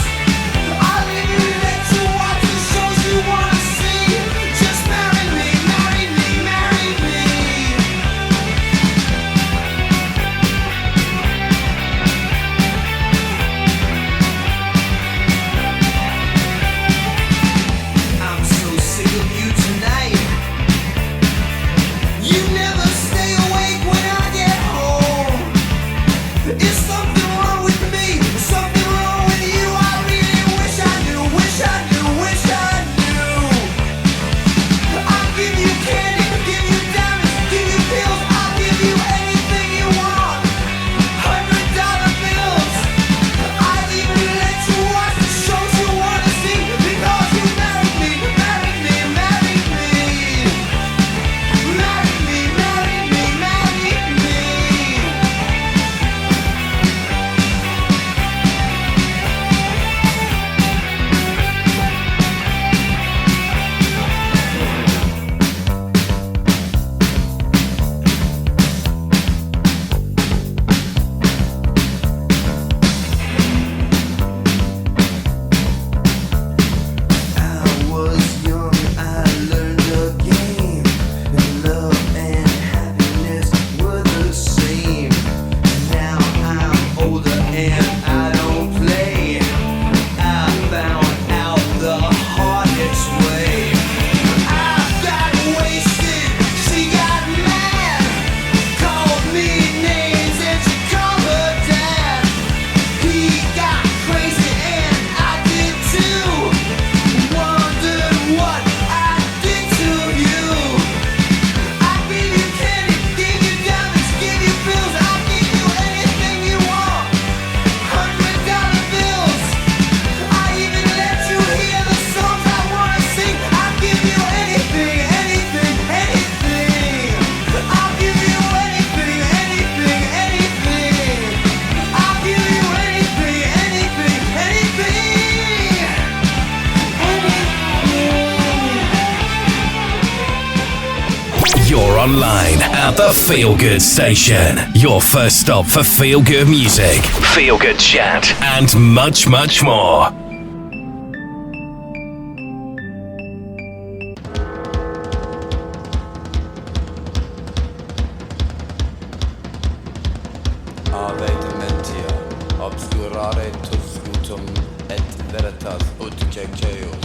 I'll even let you watch the shows you wanna see. Just marry me. Marry online at the Feelgood Station. Your first stop for feel-good music, feel-good chat, and much, much more. Ave dementia, obscurare tuscutum et veritas ut ceus.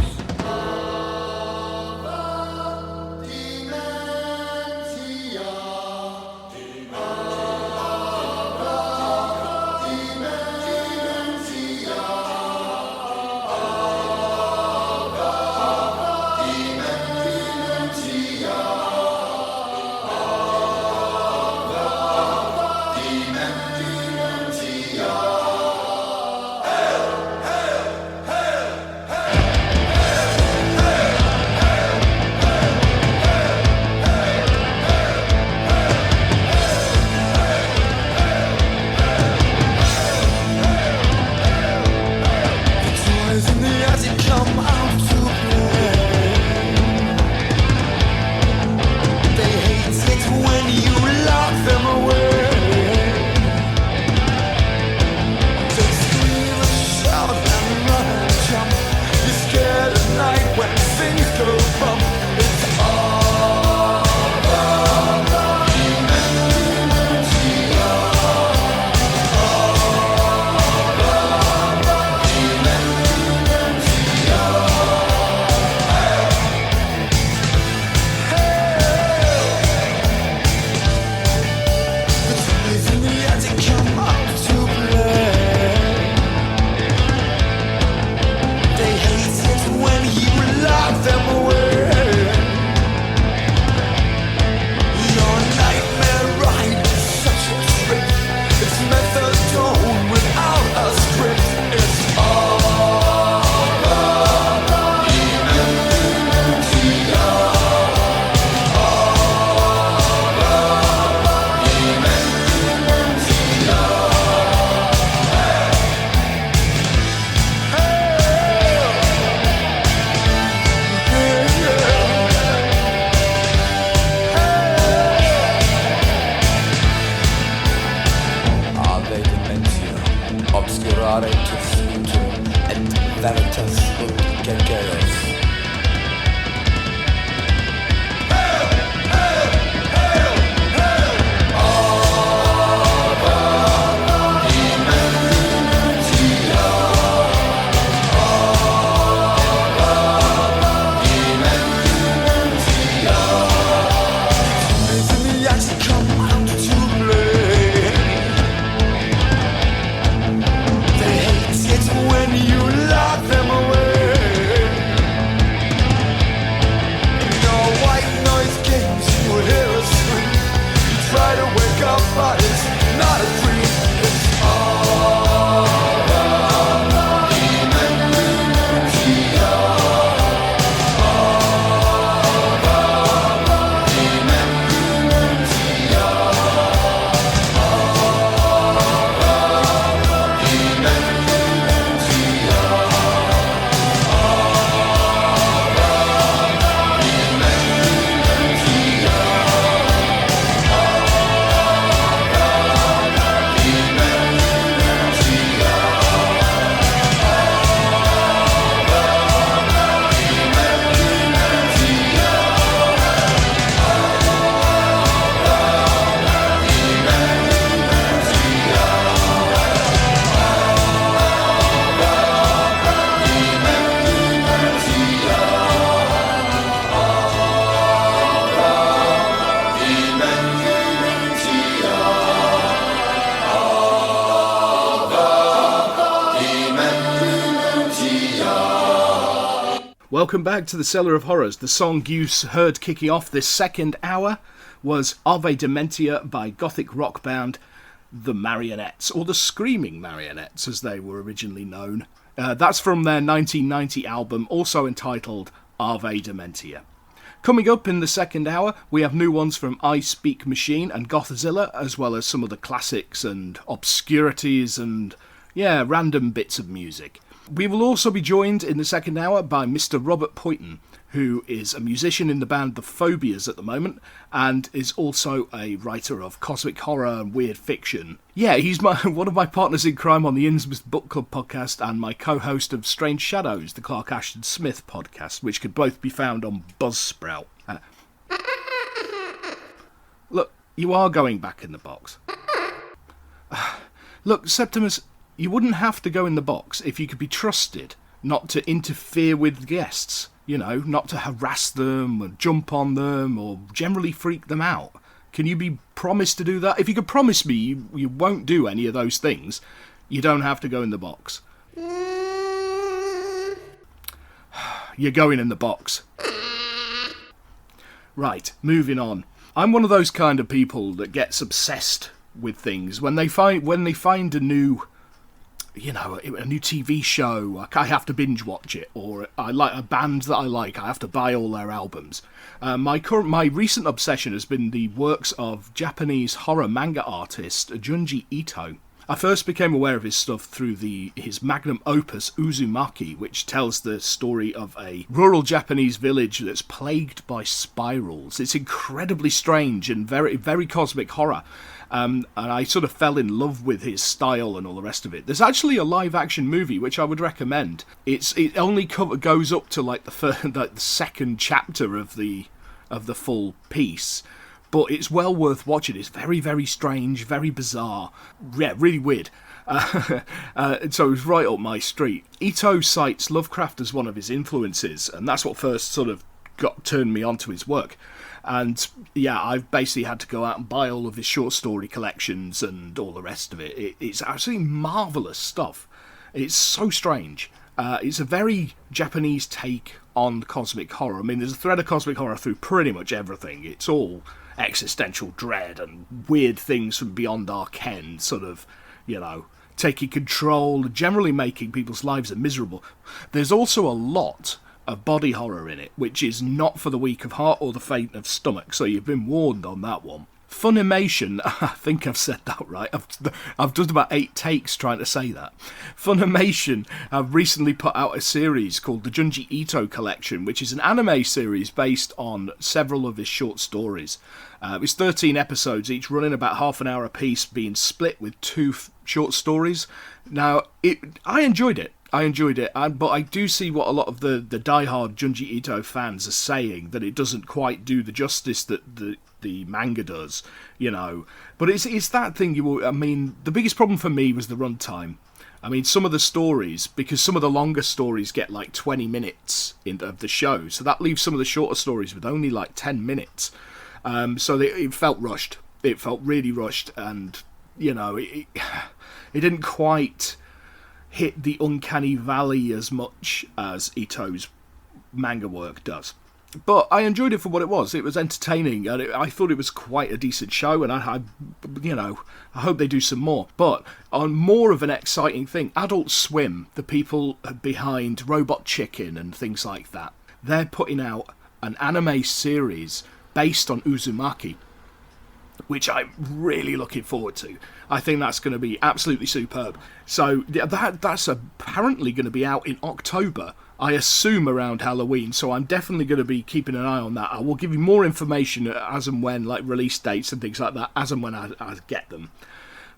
Welcome back to the Cellar of Horrors. The song you heard kicking off this second hour was Ave Dementia by Gothic rock band The Marionettes, or the Screaming Marionettes as they were originally known. That's from their 1990 album, also entitled Ave Dementia. Coming up in the second hour, we have new ones from I Speak Machine and Gothzilla, as well as some of the classics and obscurities and, random bits of music. We will also be joined in the second hour by Mr. Robert Poyton, who is a musician in the band The Phobias at the moment, and is also a writer of cosmic horror and weird fiction. Yeah, he's one of my partners in crime on the Innsmouth Book Club podcast, and my co-host of Strange Shadows, the Clark Ashton Smith podcast, which could both be found on Buzzsprout. Look, you are going back in the box. Look, Septimus, you wouldn't have to go in the box if you could be trusted not to interfere with guests. You know, not to harass them or jump on them or generally freak them out. Can you be promised to do that? If you could promise me you won't do any of those things, you don't have to go in the box. You're going in the box. Right, moving on. I'm one of those kind of people that gets obsessed with things. When they find a new... a new TV show, I have to binge watch it, or I like a band that I like, I have to buy all their albums. My recent obsession has been the works of Japanese horror manga artist Junji Ito. I first became aware of his stuff through his magnum opus Uzumaki, which tells the story of a rural Japanese village that's plagued by spirals. It's incredibly strange and very, very cosmic horror. And I sort of fell in love with his style and all the rest of it. There's actually a live-action movie which I would recommend. It only goes up to like the second chapter of the full piece, but it's well worth watching. It's very, very strange, very bizarre, yeah, really weird. So it was right up my street. Ito cites Lovecraft as one of his influences, and that's what first sort of turned me onto his work. And yeah, I've basically had to go out and buy all of his short story collections and all the rest of it. It's absolutely marvellous stuff. It's so strange. It's a very Japanese take on cosmic horror. I mean, there's a thread of cosmic horror through pretty much everything. It's all existential dread and weird things from beyond our ken, sort of, taking control, generally making people's lives miserable. There's also a lot of body horror in it, which is not for the weak of heart or the faint of stomach, so you've been warned on that one. Funimation, I think I've said that right, I've done about 8 takes trying to say that. Funimation have recently put out a series called the Junji Ito Collection, which is an anime series based on several of his short stories. It's 13 episodes, each running about half an hour apiece, being split with 2 short stories. Now, I enjoyed it, but I do see what a lot of the diehard Junji Ito fans are saying, that it doesn't quite do the justice that the manga does, But it's that thing, the biggest problem for me was the runtime. I mean, some of the stories, because some of the longer stories get like 20 minutes of the show, so that leaves some of the shorter stories with only like 10 minutes. So it felt rushed. It felt really rushed, and, it didn't quite hit the uncanny valley as much as Ito's manga work does. But I enjoyed it for what it was. It was entertaining, and I thought it was quite a decent show, and I hope they do some more. But on more of an exciting thing, Adult Swim, the people behind Robot Chicken and things like that, they're putting out an anime series based on Uzumaki, which I'm really looking forward to. I think that's going to be absolutely superb. So that's apparently going to be out in October, I assume around Halloween, so I'm definitely going to be keeping an eye on that. I will give you more information as and when, like release dates and things like that, as and when I get them.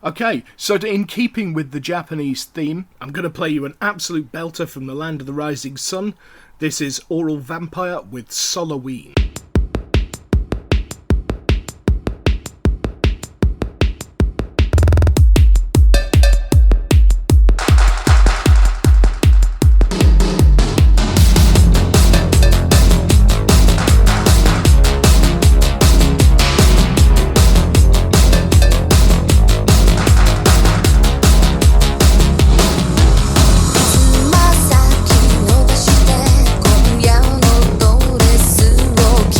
Okay, so in keeping with the Japanese theme, I'm going to play you an absolute belter from the land of the rising sun. This is Oral Vampire with Soloween. Tsumasaki 伸ばして今夜のドレスを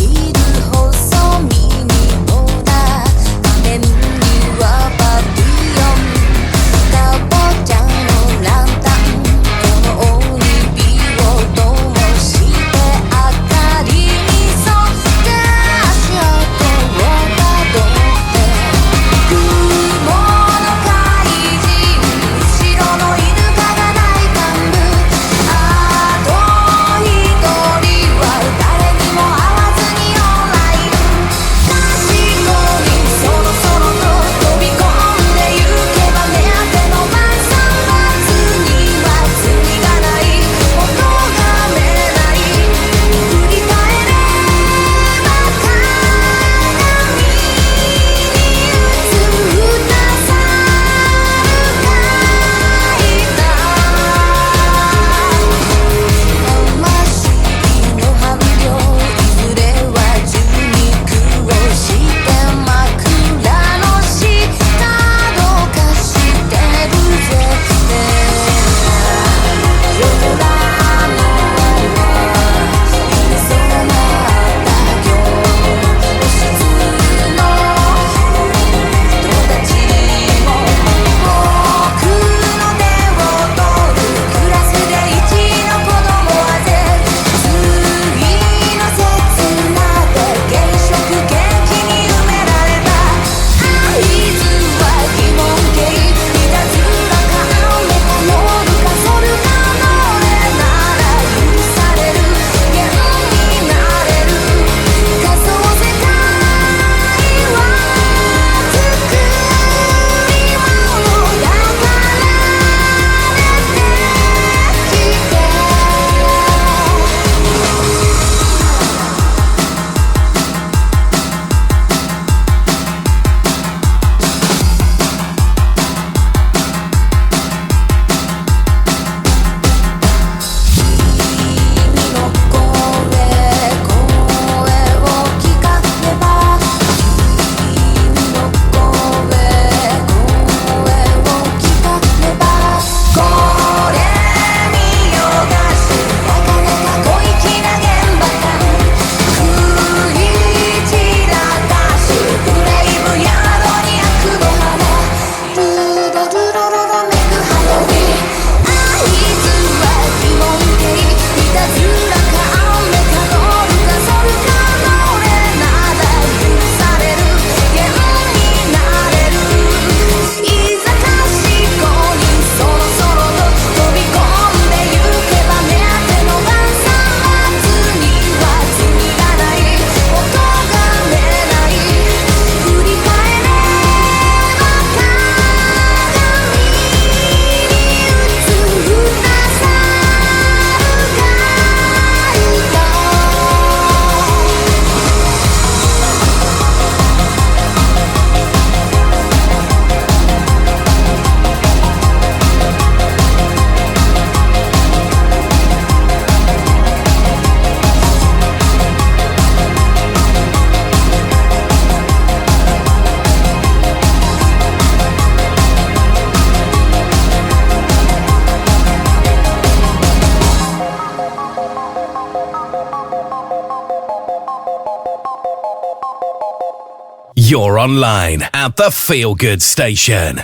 You're online at the Feelgood Station.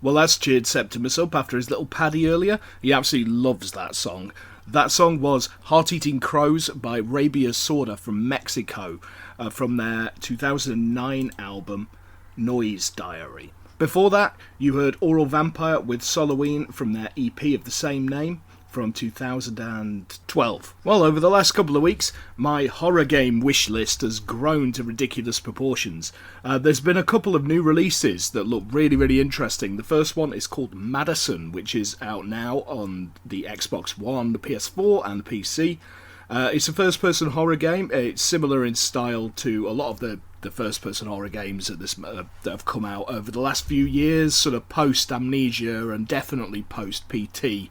Well, that's cheered Septimus up after his little paddy earlier. He absolutely loves that song. That song was Heart Eating Crows by Rabia Sorda from Mexico, from their 2009 album Noise Diary. Before that, you heard Oral Vampire with Soloween from their EP of the same name. from 2012. Well, over the last couple of weeks, my horror game wish list has grown to ridiculous proportions. There's been a couple of new releases that look really, really interesting. The first one is called Madison, which is out now on the Xbox One, the PS4 and the PC. It's a first-person horror game. It's similar in style to a lot of the first-person horror games that have come out over the last few years, sort of post-Amnesia and definitely post-PT.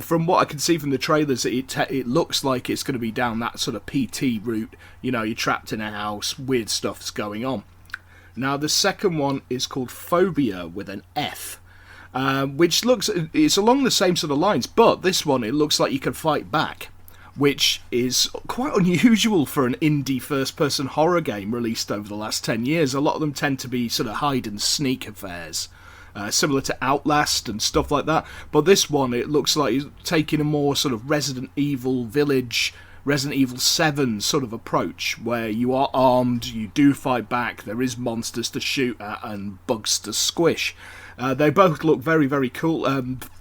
From what I can see from the trailers, it looks like it's going to be down that sort of PT route. You know, you're trapped in a house, weird stuff's going on. Now, the second one is called Phobia with an F, which it's along the same sort of lines, but this one, it looks like you can fight back, which is quite unusual for an indie first-person horror game released over the last 10 years. A lot of them tend to be sort of hide-and-sneak affairs. Similar to Outlast and stuff like that, but this one, it looks like it's taking a more sort of Resident Evil Village, Resident Evil 7 sort of approach, where you are armed, you do fight back, there is monsters to shoot at and bugs to squish. They both look very, very cool.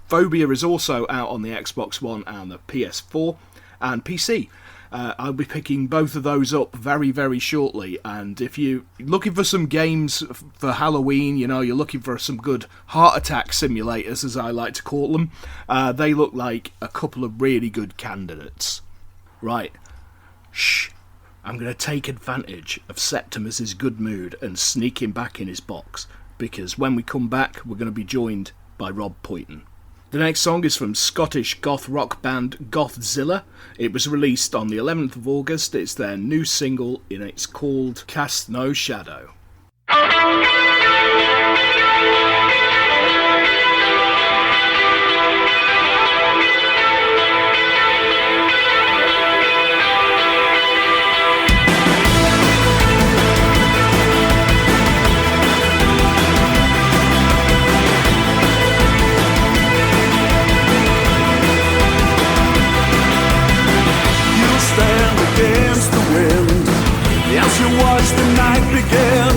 Phobia is also out on the Xbox One and the PS4 and PC. I'll be picking both of those up very, very shortly, and if you're looking for some games for Halloween, you know, you're looking for some good heart attack simulators, as I like to call them, they look like a couple of really good candidates. Right, shh, I'm going to take advantage of Septimus's good mood and sneak him back in his box, because when we come back, we're going to be joined by Rob Poyton. The next song is from Scottish goth rock band Gothzilla. It was released on the 11th of August. It's their new single, and it's called Cast No Shadow. Against the wind, as you watch the night begin,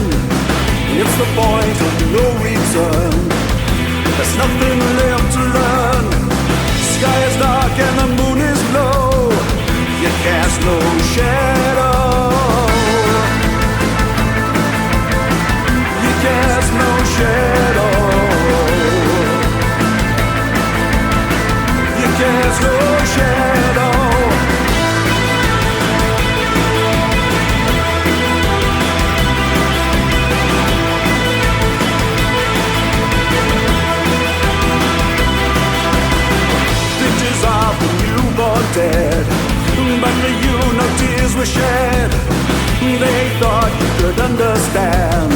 it's the point of no return. There's nothing left to learn. Sky is dark and the moon is low. You cast no shadow. You cast no shadow. You cast no shadow. Dead, but for you no tears were shed. They thought you could understand,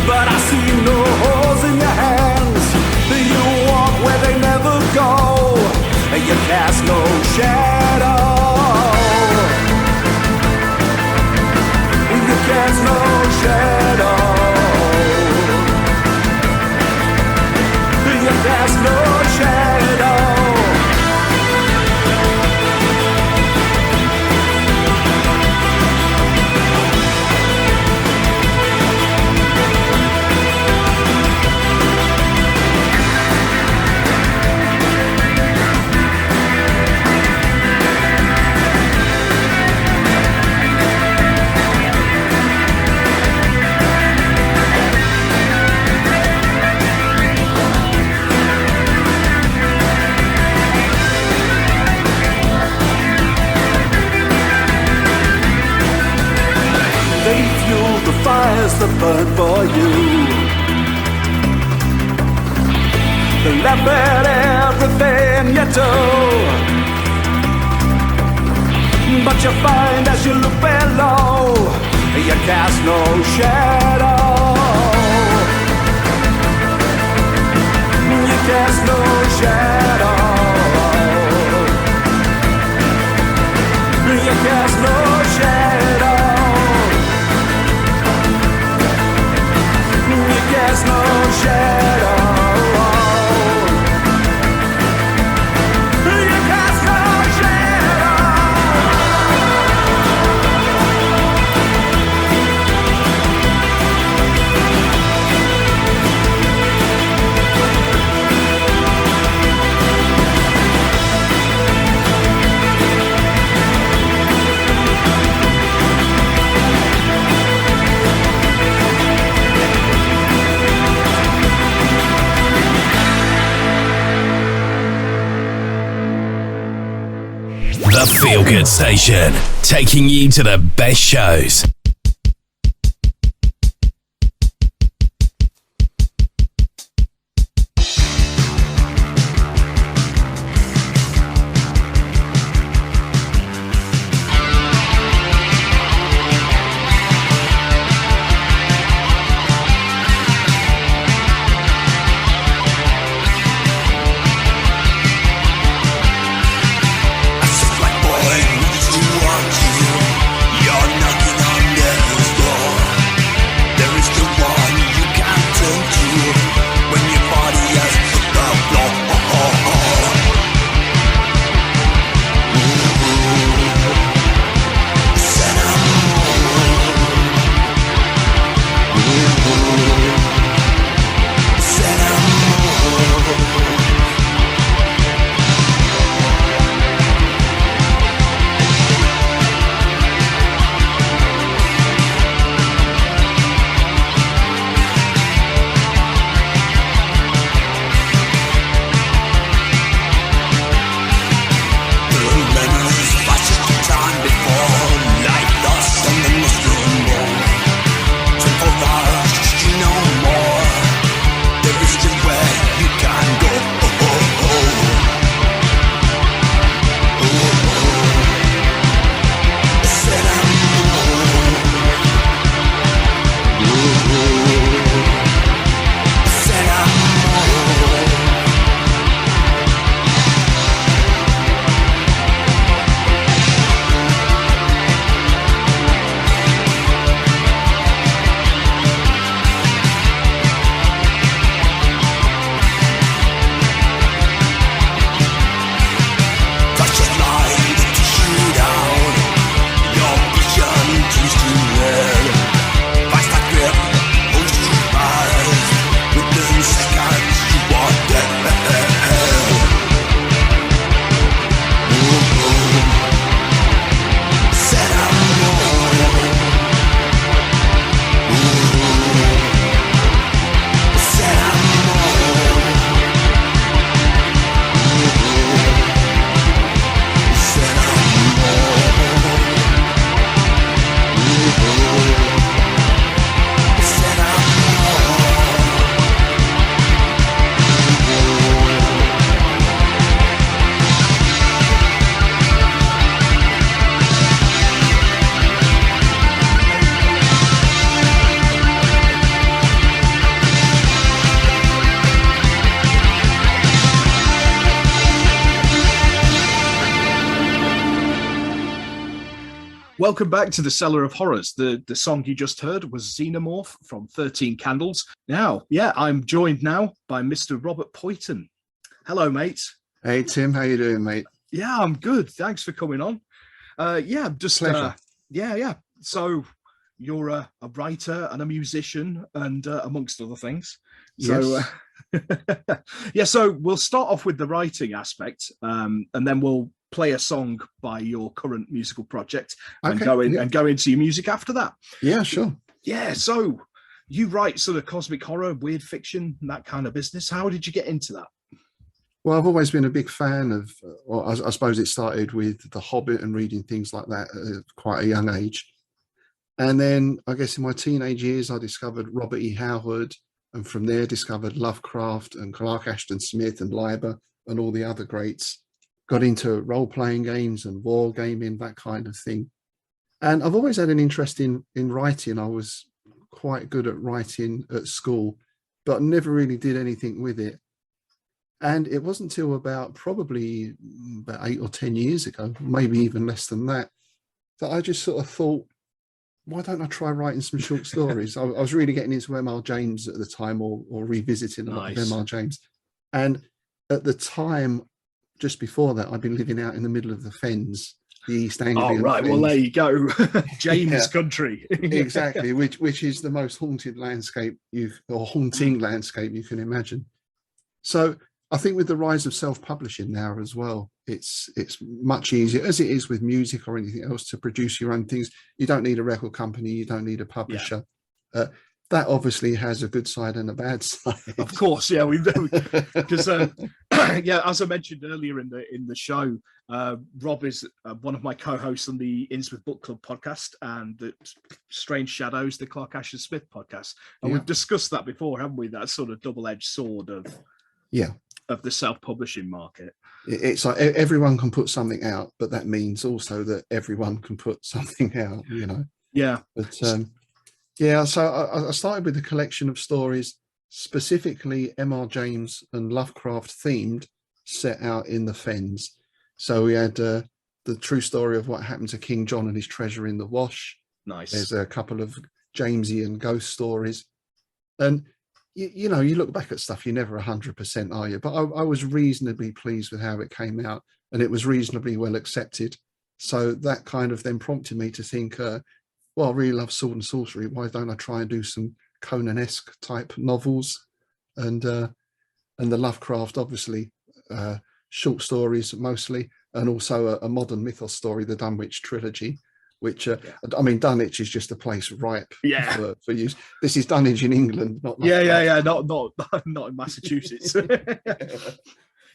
but I see no holes in your hands. You walk where they never go. You cast no shadow. You cast no shadow. You cast no shadow. Fires that burn for you. They laugh at everything you do, but you find as you look below, you cast no shadow. You cast no shadow. You cast no shadow. There's no shadow. You cast no shadow. Feelgood Station, taking you to the best shows. Welcome back to the Cellar of Horrors. The song you just heard was Xenomorph from 13 Candles. Now, I'm joined now by Mr. Robert Poyton. Hello, mate. Hey, Tim. How you doing, mate? Yeah, I'm good. Thanks for coming on. Pleasure. So you're a writer and a musician and amongst other things. So, Yes. So we'll start off with the writing aspect and then we'll play a song by your current musical project and go into your music after that. Yeah, sure. Yeah, so you write sort of cosmic horror, weird fiction, that kind of business. How did you get into that? Well, I've always been a big fan of, I suppose it started with The Hobbit and reading things like that at quite a young age. And then I guess in my teenage years, I discovered Robert E. Howard, and from there discovered Lovecraft and Clark Ashton Smith and Leiber and all the other greats. Got into role-playing games and war gaming, that kind of thing. And I've always had an interest in writing. I was quite good at writing at school, but never really did anything with it. And it wasn't until probably about 8 or 10 years ago, maybe even less than that, that I just sort of thought, why don't I try writing some short stories? I was really getting into M.R. James at the time, or revisiting a lot of M.R. James. And at the time, just before that, I'd been living out in the middle of the Fens, the East Anglian. Oh, right. Fens. Well, there you go. James country. Exactly, which is the most haunted landscape haunting landscape you can imagine. So I think with the rise of self-publishing now as well, it's much easier, as it is with music or anything else, to produce your own things. You don't need a record company, you don't need a publisher. Yeah. That obviously has a good side and a bad side. Of course, yeah, because Yeah, as I mentioned earlier in the show, Rob is one of my co-hosts on the Innsmouth Book Club podcast and the Strange Shadows, the Clark Ashton Smith podcast. And we've discussed that before, haven't we? That sort of double-edged sword of the self-publishing market. It's like everyone can put something out, but that means also that everyone can put something out, you know. Yeah. But so I started with a collection of stories, specifically M.R. James and Lovecraft themed, set out in the Fens. So we had the true story of what happened to King John and his treasure in the Wash. Nice. There's a couple of Jamesian ghost stories. And, you know, you look back at stuff, you're never 100%, are you? But I was reasonably pleased with how it came out, and it was reasonably well accepted. So that kind of then prompted me to think, well, I really love sword and sorcery. Why don't I try and do some Conan-esque type novels? And the Lovecraft, obviously, short stories mostly, and also a modern mythos story, the Dunwich trilogy, which, I mean, Dunwich is just a place ripe for use. This is Dunwich in England, not Lovecraft. Not in Massachusetts.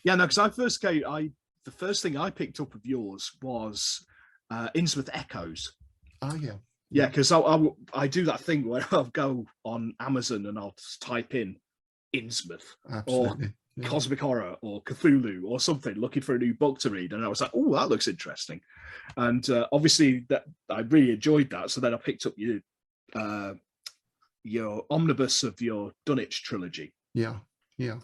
Yeah, no, because the first thing I picked up of yours was Innsmouth Echoes. Oh, yeah. Yeah, because I do that thing where I'll go on Amazon and I'll just type in Innsmouth or Cosmic Horror or Cthulhu or something, looking for a new book to read. And I was like, oh, that looks interesting. And obviously that I really enjoyed that. So then I picked up your omnibus of your Dunwich trilogy. Yeah, yeah.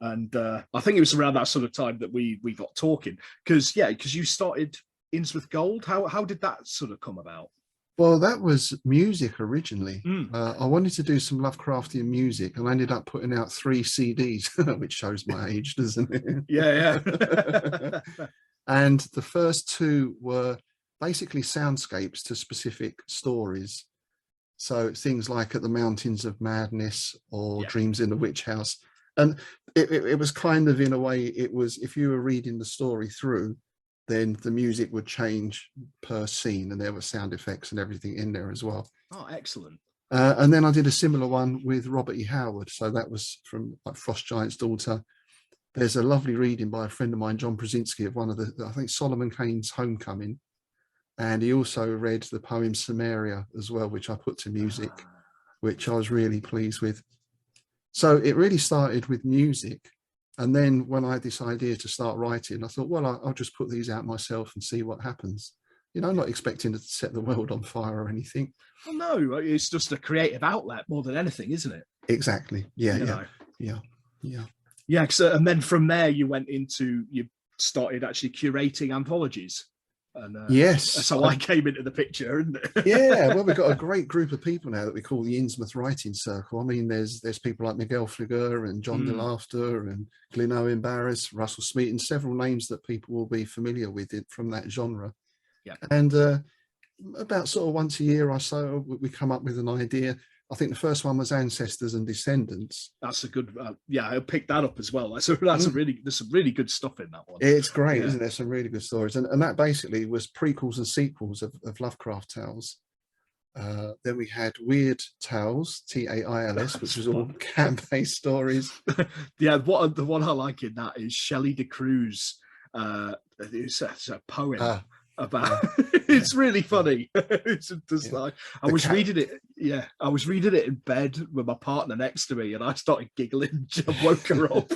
And I think it was around that sort of time that we got talking. Because you started Innsmouth Gold. How did that sort of come about? Well, that was music originally. I wanted to do some Lovecraftian music, and I ended up putting out 3 CDs, which shows my age, doesn't it? Yeah. And the first 2 were basically soundscapes to specific stories. So things like At the Mountains of Madness or Dreams in the Witch House. And it was kind of, in a way, it was, if you were reading the story through, then the music would change per scene, and there were sound effects and everything in there as well. Oh, excellent. And then I did a similar one with Robert E. Howard. So that was from Frost Giant's Daughter. There's a lovely reading by a friend of mine, John Brzezinski, of one of I think Solomon Kane's Homecoming. And he also read the poem Samaria as well, which I put to music, which I was really pleased with. So it really started with music. And then when I had this idea to start writing, I thought, well, I'll just put these out myself and see what happens. You know, I'm not expecting to set the world on fire or anything. Well, no, it's just a creative outlet more than anything, isn't it? Exactly. Yeah. And then from there, you started actually curating anthologies. And, yes. So I came into the picture. Yeah, well, we've got a great group of people now that we call the Innsmouth Writing Circle. I mean, there's people like Miguel Fliger and John DeLaughter and Glyn Owen Barris, Russell Smeaton, and several names that people will be familiar with from that genre. Yeah. And about sort of once a year or so, we come up with an idea. I think the first one was Ancestors and Descendants. That's a good, I picked that up as well. There's some really good stuff in that one. It's great, isn't there? Some really good stories. And that basically was prequels and sequels of Lovecraft tales. Then we had Weird Tales, Tales, which was all cat-based stories. Yeah, the one I like in that is Shelley de Cruz. It's a poem. About it's really funny. It's just like I was reading it in bed with my partner next to me, and I started giggling. I woke her up.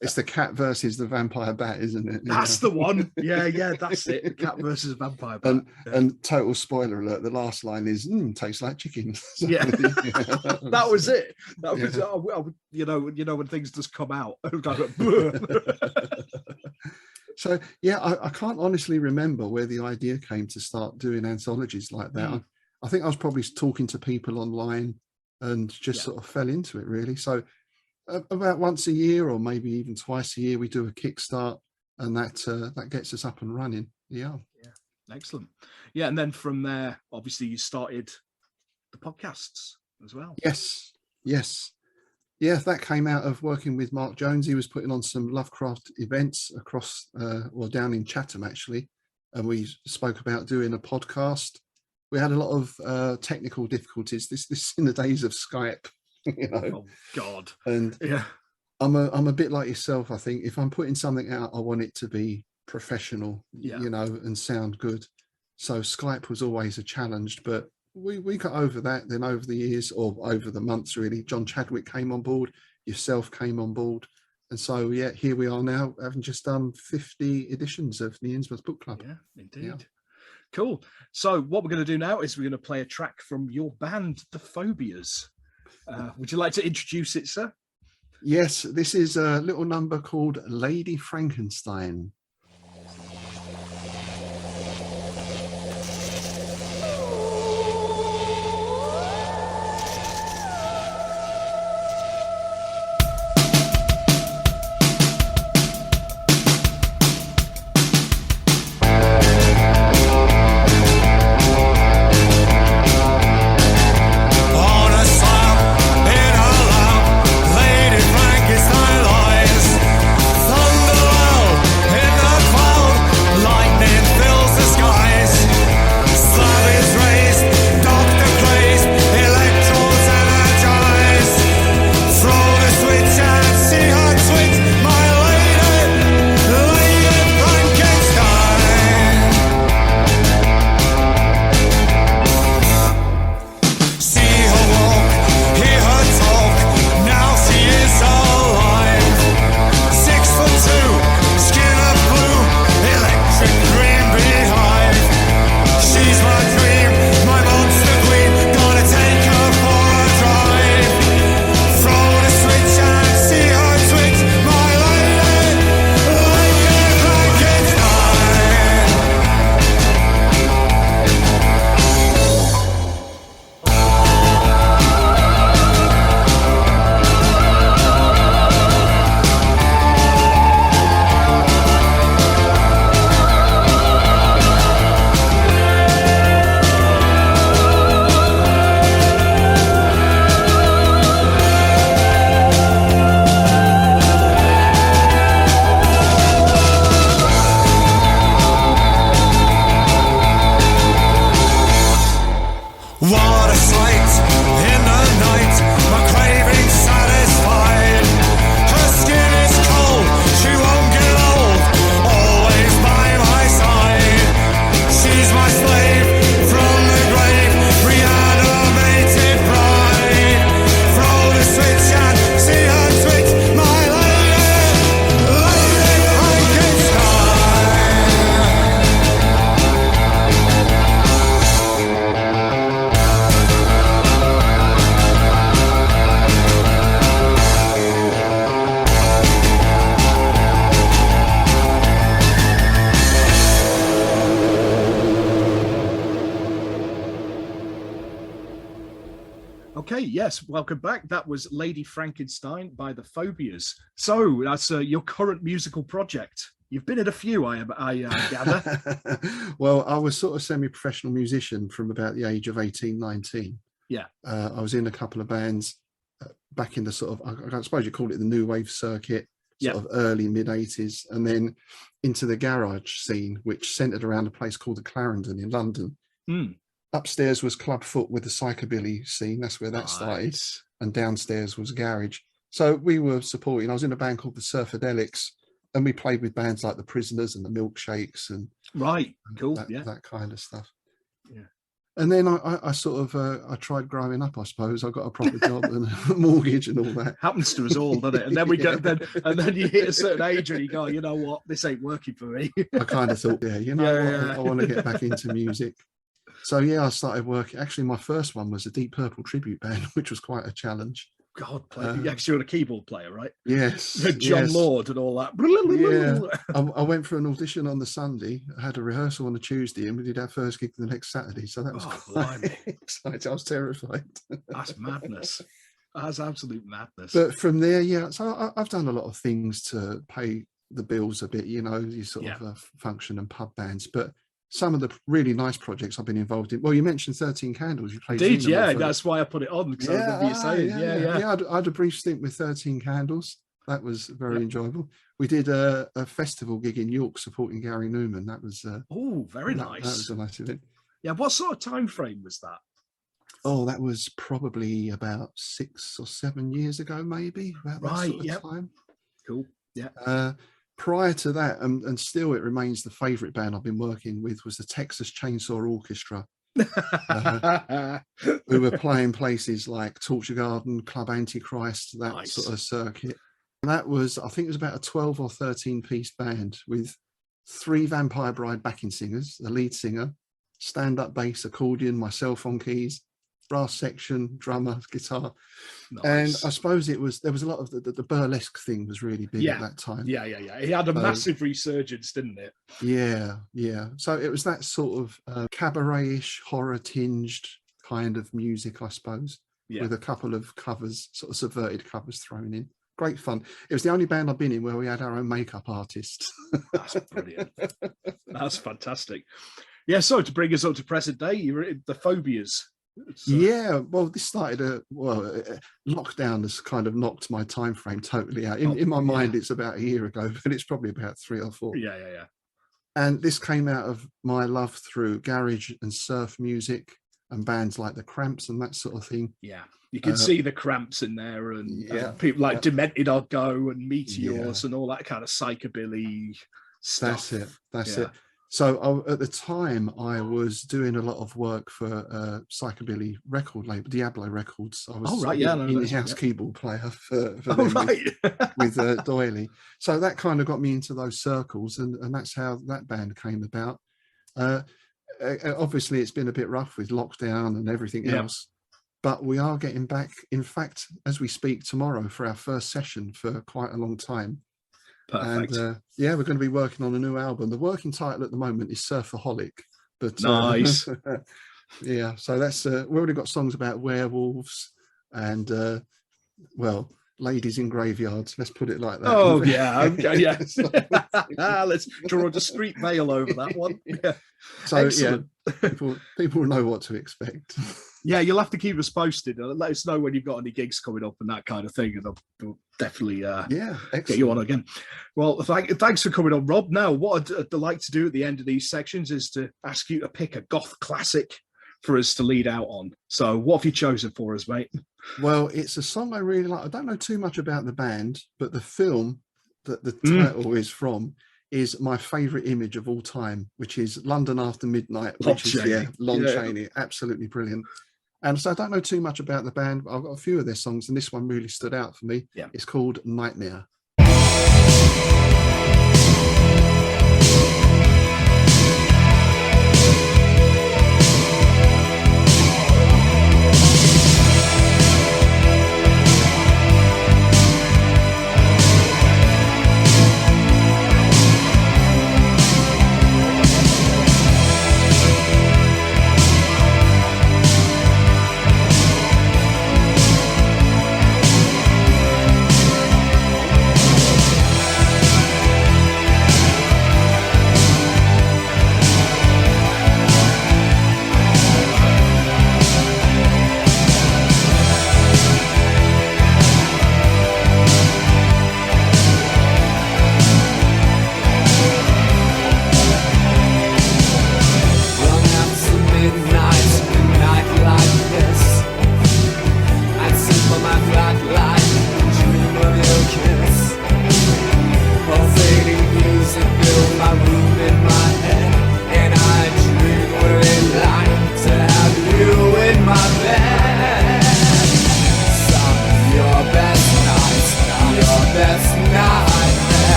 It's the cat versus the vampire bat, isn't it? That's the one. Yeah, that's it. The cat versus vampire bat. And total spoiler alert: the last line is "tastes like chicken." Yeah, that was it. That was you know when things just come out. So, yeah, I can't honestly remember where the idea came to start doing anthologies like that. I think I was probably talking to people online and just sort of fell into it, really. So about once a year or maybe even twice a year, we do a Kickstart, and that gets us up and running. Yeah. Excellent. Yeah, and then from there, obviously, you started the podcasts as well. Yes. Yeah, that came out of working with Mark Jones. He was putting on some Lovecraft events across, down in Chatham, actually. And we spoke about doing a podcast. We had a lot of technical difficulties. This in the days of Skype, you know. Oh, God. And I'm a bit like yourself. I think if I'm putting something out, I want it to be professional, you know, and sound good. So Skype was always a challenge, but we got over that. Then over the years, or over the months, really, John Chadwick came on board, yourself came on board, and so yeah, here we are now, having just done 50 editions of the Innsmouth Book Club. Yeah, indeed. Cool. So what we're going to do now is we're going to play a track from your band, the Phobias. Would you like to introduce it, sir? Yes, this is a little number called Lady Frankenstein. Okay, yes, welcome back. That was Lady Frankenstein by the Phobias. So that's your current musical project. You've been in a few, I gather. Well, I was sort of semi-professional musician from about the age of 18, 19. Yeah. I was in a couple of bands back in the sort of, I suppose you call it the new wave circuit, sort of early, mid-80s, and then into the garage scene, which centred around a place called the Clarendon in London. Upstairs was Club Foot with the psychobilly scene. That's where that started. And downstairs was Garage. So we were supporting. I was in a band called the Surfadelics, and we played with bands like the Prisoners and the Milkshakes and that kind of stuff. Yeah. And then I sort of I tried growing up. I suppose I got a proper job and a mortgage and all that. Happens to us all, doesn't it? And then we get and then you hit a certain age and you go, you know what, this ain't working for me. I kind of thought, I want to get back into music. So yeah, I started working. Actually, my first one was a Deep Purple tribute band, which was quite a challenge. God, actually, you're a keyboard player, right? Yes. John Lord and all that. Yeah. I went for an audition on the Sunday. I had a rehearsal on the Tuesday, and we did our first gig the next Saturday. So that was quite exciting. I was terrified. That's madness. That's absolute madness. But from there, so I've done a lot of things to pay the bills a bit, you sort of function and pub bands. But some of the really nice projects I've been involved in. Well, you mentioned 13 Candles. You played. Did that's why I put it on because I remember you saying, I had a brief stint with 13 Candles. That was very enjoyable. We did a festival gig in York supporting Gary Newman. That was very nice. That was a nice event. Yeah, what sort of time frame was that? that was probably about 6 or 7 years ago, maybe, about that Right, sort of yep. time. Cool. Yeah. Prior to that, and still it remains the favourite band I've been working with, was the Texas Chainsaw Orchestra. We were playing places like Torture Garden, Club Antichrist, that Nice. sort of circuit. And that was, I think it was about a 12 or 13 piece band with 3 Vampire Bride backing singers, the lead singer, stand-up bass, accordion, myself on keys, brass section, drummer, guitar. Nice. And I suppose there was a lot of the burlesque thing was really big at that time. Yeah. He had a massive resurgence, didn't it? Yeah. So it was that sort of cabaret-ish, horror-tinged kind of music, I suppose, with a couple of covers, sort of subverted covers thrown in. Great fun. It was the only band I've been in where we had our own makeup artist. That's brilliant. That's fantastic. Yeah, so to bring us up to present day, you were in the Phobias. Yeah, well, this started lockdown has kind of knocked my time frame totally out. In my mind, it's about a year ago, but it's probably about 3 or 4. Yeah. And this came out of my love through garage and surf music and bands like the Cramps and that sort of thing. Yeah, you can see the Cramps in there, and people like Demented Are Go and Meteors and all that kind of psychobilly stuff. That's it. So at the time, I was doing a lot of work for psychobilly record label, Diablo Records. I was in-house keyboard player for them with Doily. So that kind of got me into those circles, and that's how that band came about. Obviously, it's been a bit rough with lockdown and everything else, but we are getting back. In fact, as we speak tomorrow for our first session for quite a long time. Perfect. And we're going to be working on a new album. The working title at the moment is Surfaholic, but nice. So that's we've already got songs about werewolves and ladies in graveyards. Let's put it like that. Oh yeah, yeah. Let's draw a discreet veil over that one. Yeah. So excellent. People know what to expect. Yeah, you'll have to keep us posted. Let us know when you've got any gigs coming up and that kind of thing, and I'll definitely get you on again. Well, thanks for coming on, Rob. Now, what I'd like to do at the end of these sections is to ask you to pick a goth classic for us to lead out on. So what have you chosen for us, mate? Well, it's a song I really like. I don't know too much about the band, but the film that the title is from is my favourite image of all time, which is London After Midnight, which is Lon Chaney. Absolutely brilliant. And so I don't know too much about the band, but I've got a few of their songs, and this one really stood out for me. Yeah. It's called Nightmare.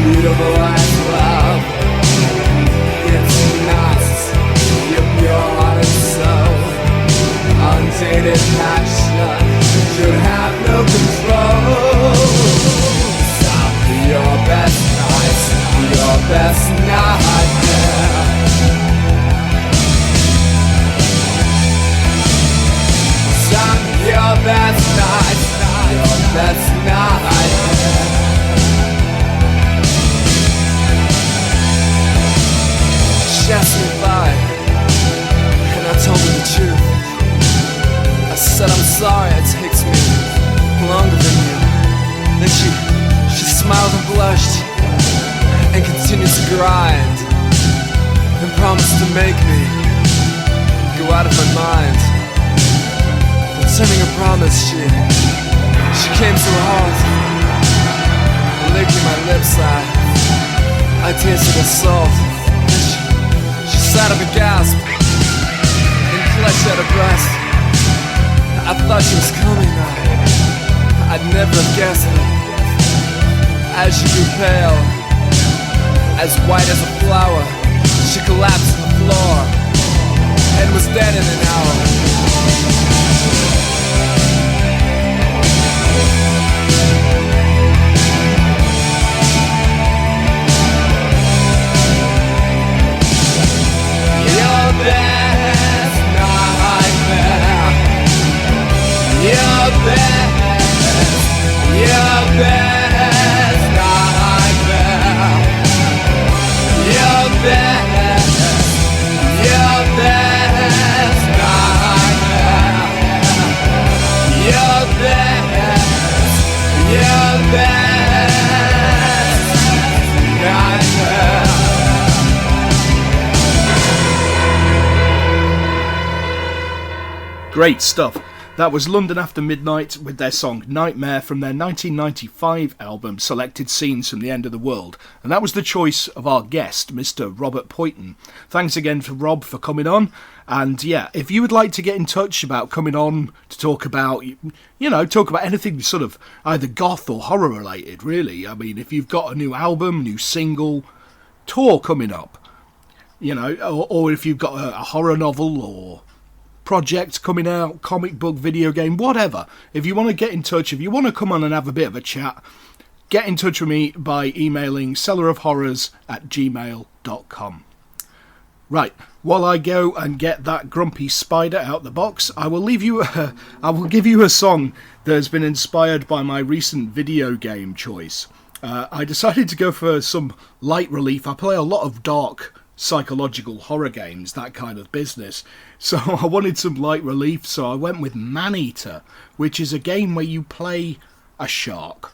beautiful as love. It's nice, your pure heart and soul. Untainted passion should have no control. Stop your best nights, your best nightmare. Stop your best nights, your best nightmare. She asked me if and I told her the truth. I said I'm sorry it takes me longer than you. Then she smiled and blushed and continued to grind and promised to make me go out of my mind. Returning her promise, she came to a halt, licking my lips. I tasted the salt. She sat up and gasped and clutched at her breast. I thought she was coming. I'd never have guessed it. As she grew pale, as white as a flower, she collapsed to the floor and was dead in an hour. Your best nightmare. Your best nightmare. Your best nightmare. Your best nightmare. Great stuff. That was London After Midnight with their song Nightmare from their 1995 album Selected Scenes from the End of the World. And that was the choice of our guest, Mr. Robert Poyton. Thanks again to Rob for coming on. And yeah, if you would like to get in touch about coming on to talk about, talk about anything sort of either goth or horror related, really. I mean, if you've got a new album, new single, tour coming up, or if you've got a horror novel or project coming out, comic book, video game, whatever. If you want to get in touch, if you want to come on and have a bit of a chat, get in touch with me by emailing cellarofhorrors@gmail.com. Right, while I go and get that grumpy spider out the box, I will give you a song that has been inspired by my recent video game choice. I decided to go for some light relief. I play a lot of dark psychological horror games, that kind of business. So I wanted some light relief, so I went with Maneater, which is a game where you play a shark.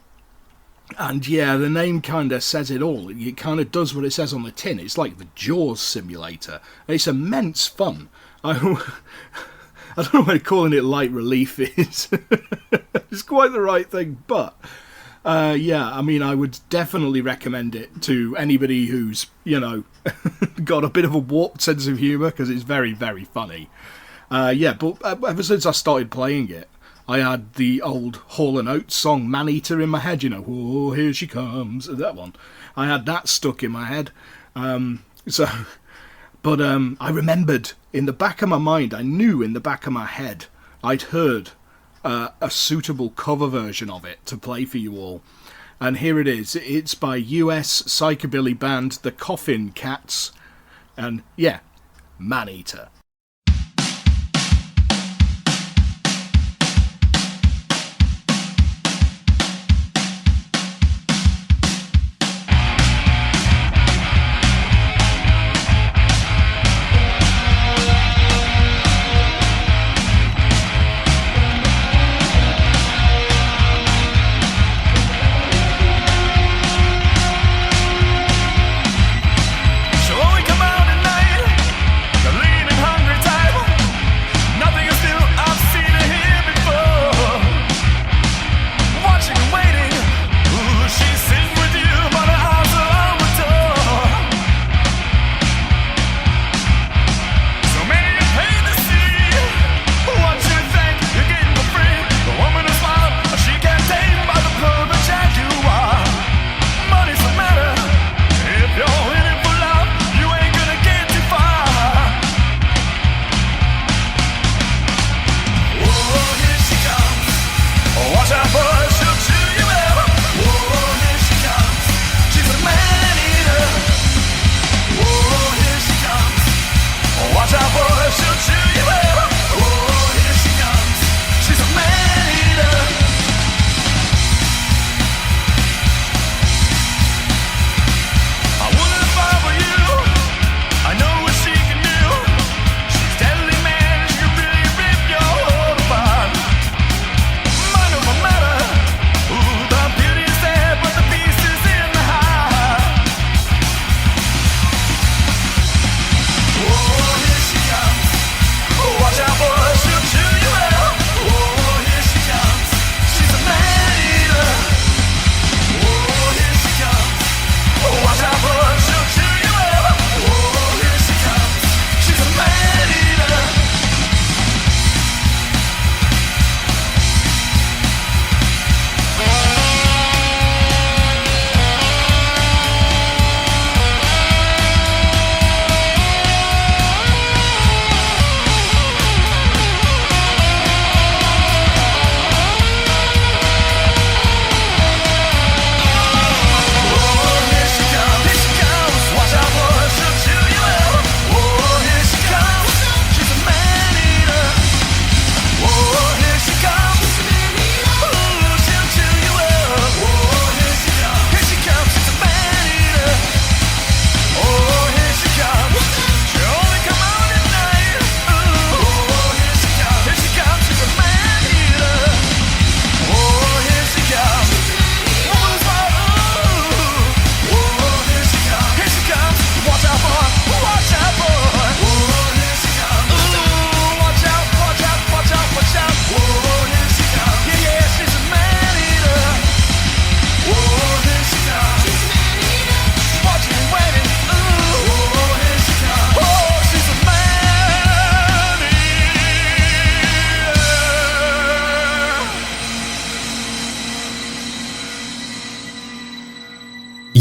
And yeah, the name kind of says it all. It kind of does what it says on the tin. It's like the Jaws simulator. It's immense fun. I don't know whether calling it light relief is. It's quite the right thing, but yeah, I mean, I would definitely recommend it to anybody who's, got a bit of a warped sense of humour, because it's very, very funny. Yeah, but ever since I started playing it, I had the old Hall & Oates song Maneater in my head, oh, here she comes, that one. I had that stuck in my head. I remembered in the back of my mind, I knew in the back of my head, I'd heard a suitable cover version of it to play for you all. And here it is. It's by US psychobilly band The Coffin Cats. And yeah, Maneater. So we come out at night, leaning hungry.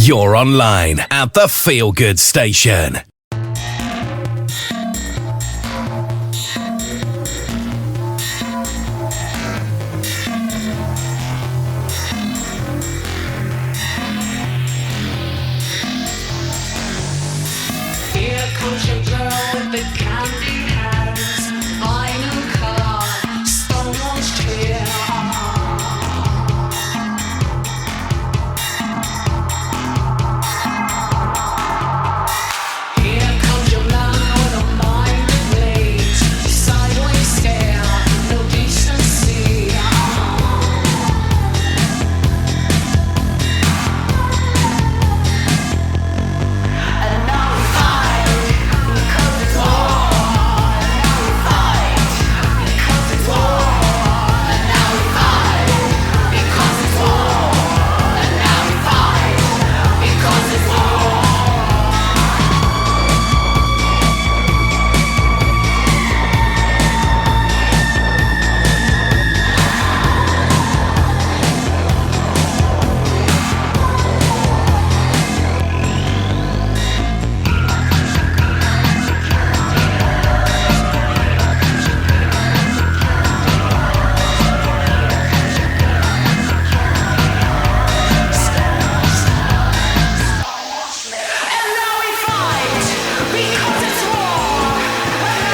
You're online at the Feelgood Station. Here comes your girl with the candy hands, vinyl car, someone's chair. Here comes your man with a mind ablaze, sideways stare, no decency. And now we fight because it's war. And now we fight because it's war. And now we fight because it's war. And now we fight because it's war. And now we fight because it's war. And now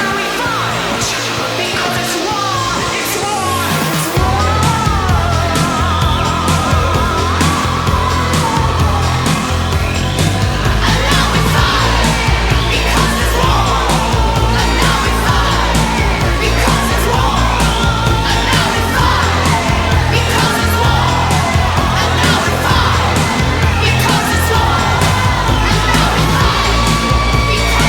we fight because it's war. It's war. It's war. And now we fight because it's war. And now we fight because it's war. And now we fight because it's war. And now we fight because it's war. And now we fight because it's war. And now we fight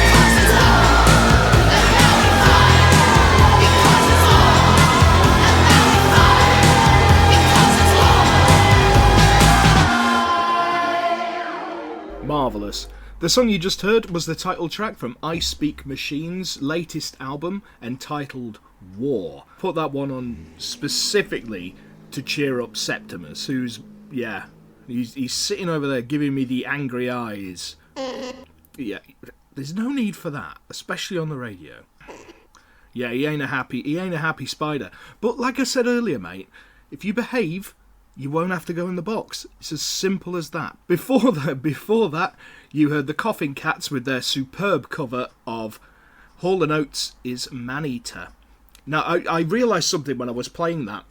because it's war. And now we fight because it's war. And now we fight because it's war. Marvellous. The song you just heard was the title track from I Speak Machine's latest album entitled War. Put that one on specifically to cheer up Septimus, who's, he's sitting over there giving me the angry eyes. Yeah, there's no need for that, especially on the radio. Yeah, he ain't a happy spider. But like I said earlier, mate, if you behave, you won't have to go in the box. It's as simple as that. Before that, you heard the Coughing Cats with their superb cover of Hall & Oates' is Man-Eater. Now, I realised something when I was playing that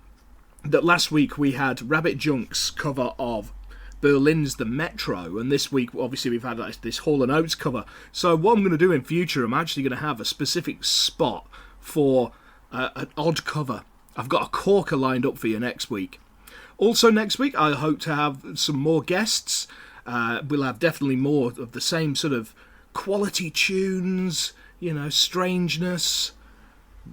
last week we had Rabbit Junk's cover of Berlin's The Metro, and this week, obviously, we've had this Hall & Oates cover. So what I'm going to do in future, I'm actually going to have a specific spot for an odd cover. I've got a corker lined up for you next week. Also next week, I hope to have some more guests. We'll have definitely more of the same sort of quality tunes, strangeness,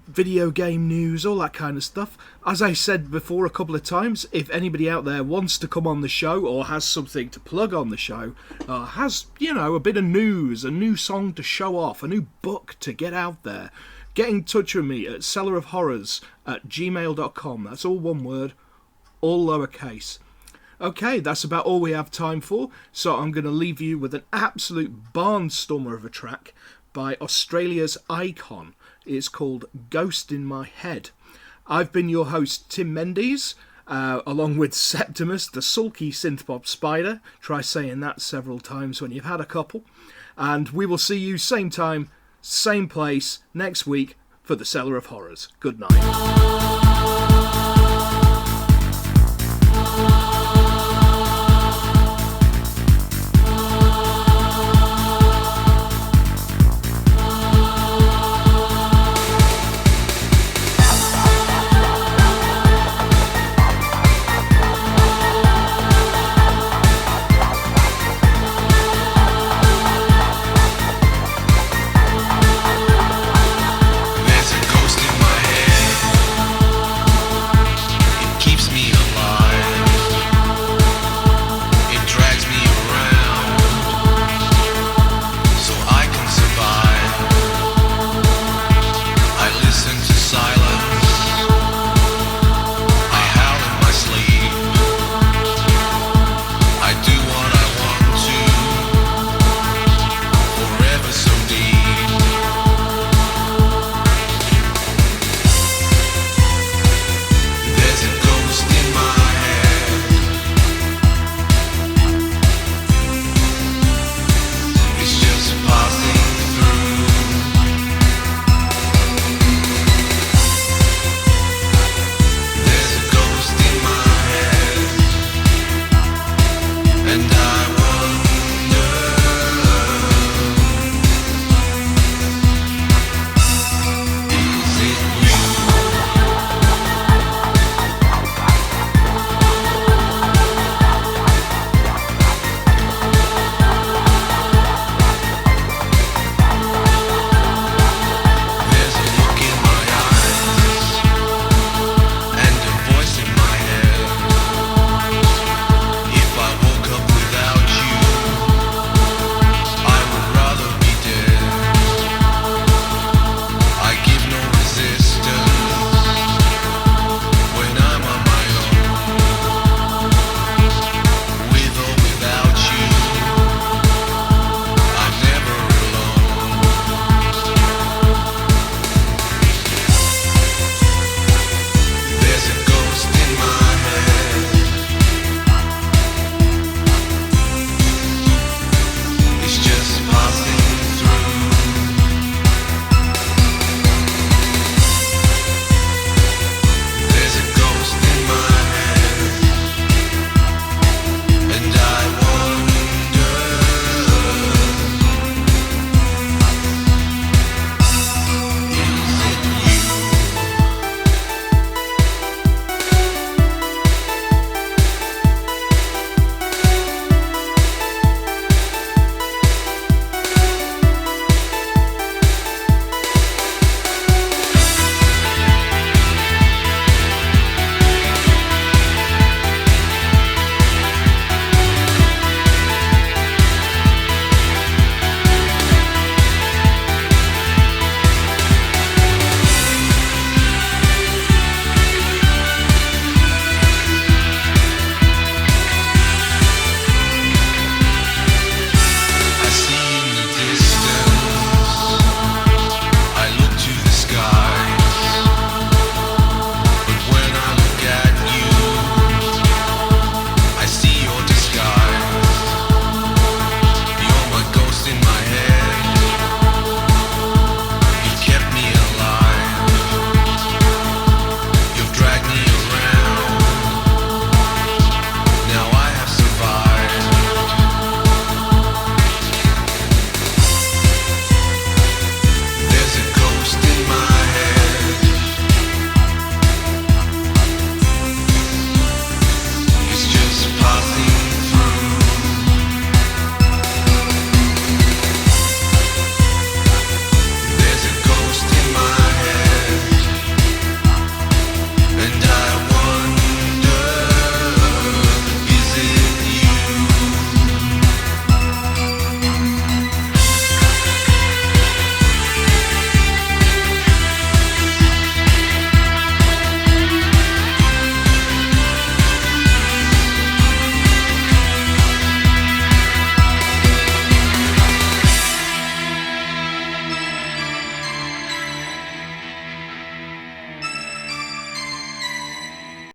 video game news, all that kind of stuff. As I said before a couple of times, if anybody out there wants to come on the show or has something to plug on the show, has, a bit of news, a new song to show off, a new book to get out there, get in touch with me at cellarofhorrors@gmail.com. That's all one word, all lowercase. Okay, that's about all we have time for, so I'm going to leave you with an absolute barnstormer of a track by Australia's Icon. It's called Ghost in My Head. I've been your host, Tim Mendes, along with Septimus, the sulky synthpop spider. Try saying that several times when you've had a couple. And we will see you same time, same place, next week for the Cellar of Horrors. Good night.